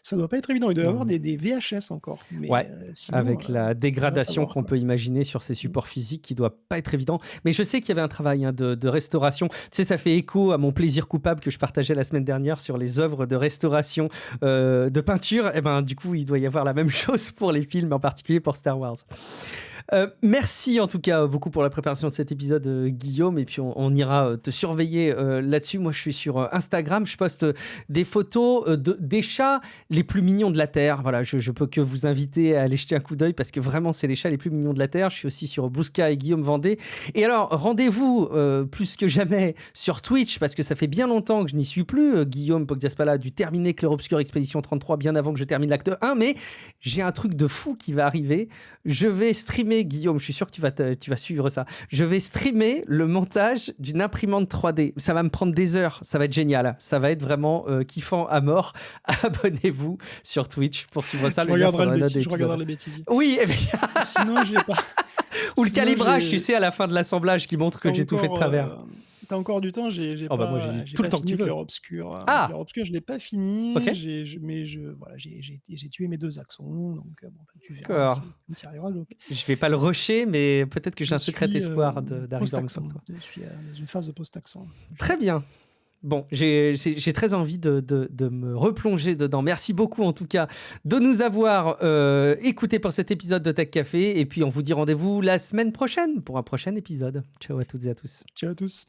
ça doit pas être évident. Il doit y avoir
Non.
des VHS encore, mais
Ouais,
sinon,
avec la
va
dégradation
savoir
qu'on
quoi.
peut imaginer sur ces
Mmh.
supports physiques qui doit pas être évident. Mais je sais qu'il y avait un travail de restauration. Tu sais, ça fait écho à mon plaisir coupable que je partageais la semaine dernière sur les œuvres de restauration de peinture. Et ben, du coup, il doit y avoir la même chose pour les films, en particulier pour Star Wars. Merci en tout cas beaucoup pour la préparation de cet épisode, Guillaume, et puis on ira te surveiller là-dessus. Moi je suis sur Instagram, je poste des photos des chats les plus mignons de la Terre. Voilà, je peux que vous inviter à aller jeter un coup d'œil parce que vraiment c'est les chats les plus mignons de la Terre. Je suis aussi sur Blue Sky et Guillaume Vendée. Et alors rendez-vous plus que jamais sur Twitch parce que ça fait bien longtemps que je n'y suis plus. Guillaume Poggiaspala a dû terminer Clair Obscur Expédition 33 bien avant que je termine l'acte 1, mais j'ai un truc de fou qui va arriver. Je vais streamer, Guillaume, je suis sûr que tu vas suivre ça. Je vais streamer le montage d'une imprimante 3D. Ça va me prendre des heures, ça va être génial. Ça va être vraiment kiffant à mort. Abonnez-vous sur Twitch pour suivre ça.
Je
Le lien sera
regarderai
dans
le
les notes de
bêtisier, je regarderai
l'épisode.
les bêtisiers.
Oui, et puis-
Sinon, j'ai pas
ou le
sinon
calibrage, tu
j'ai
sais, à la fin de l'assemblage qui montre que j'ai tout fait de travers.
tu encore du temps,
Oh bah moi, j'ai
j'ai
tout le
pas
temps que tu
fini
veux.
Clair Obscur,
Ah,
Clair Obscur, je l'ai pas
ok,
fini, voilà, j'ai tué mes 2 accents, donc bon, bah, tu verras
d'accord.
si quand tu y arriveras, donc
Je vais pas le rusher, mais peut-être que j'ai
je
un secret
suis,
espoir d'arriver en même temps que
post-accent.
toi.
Je suis, dans une phase de post-accent.
Très bien. Bon, j'ai très envie de me replonger dedans. Merci beaucoup en tout cas de nous avoir écoutés pour cet épisode de Tech Café. Et puis on vous dit rendez-vous la semaine prochaine pour un prochain épisode. Ciao à toutes et à tous.
Ciao à tous.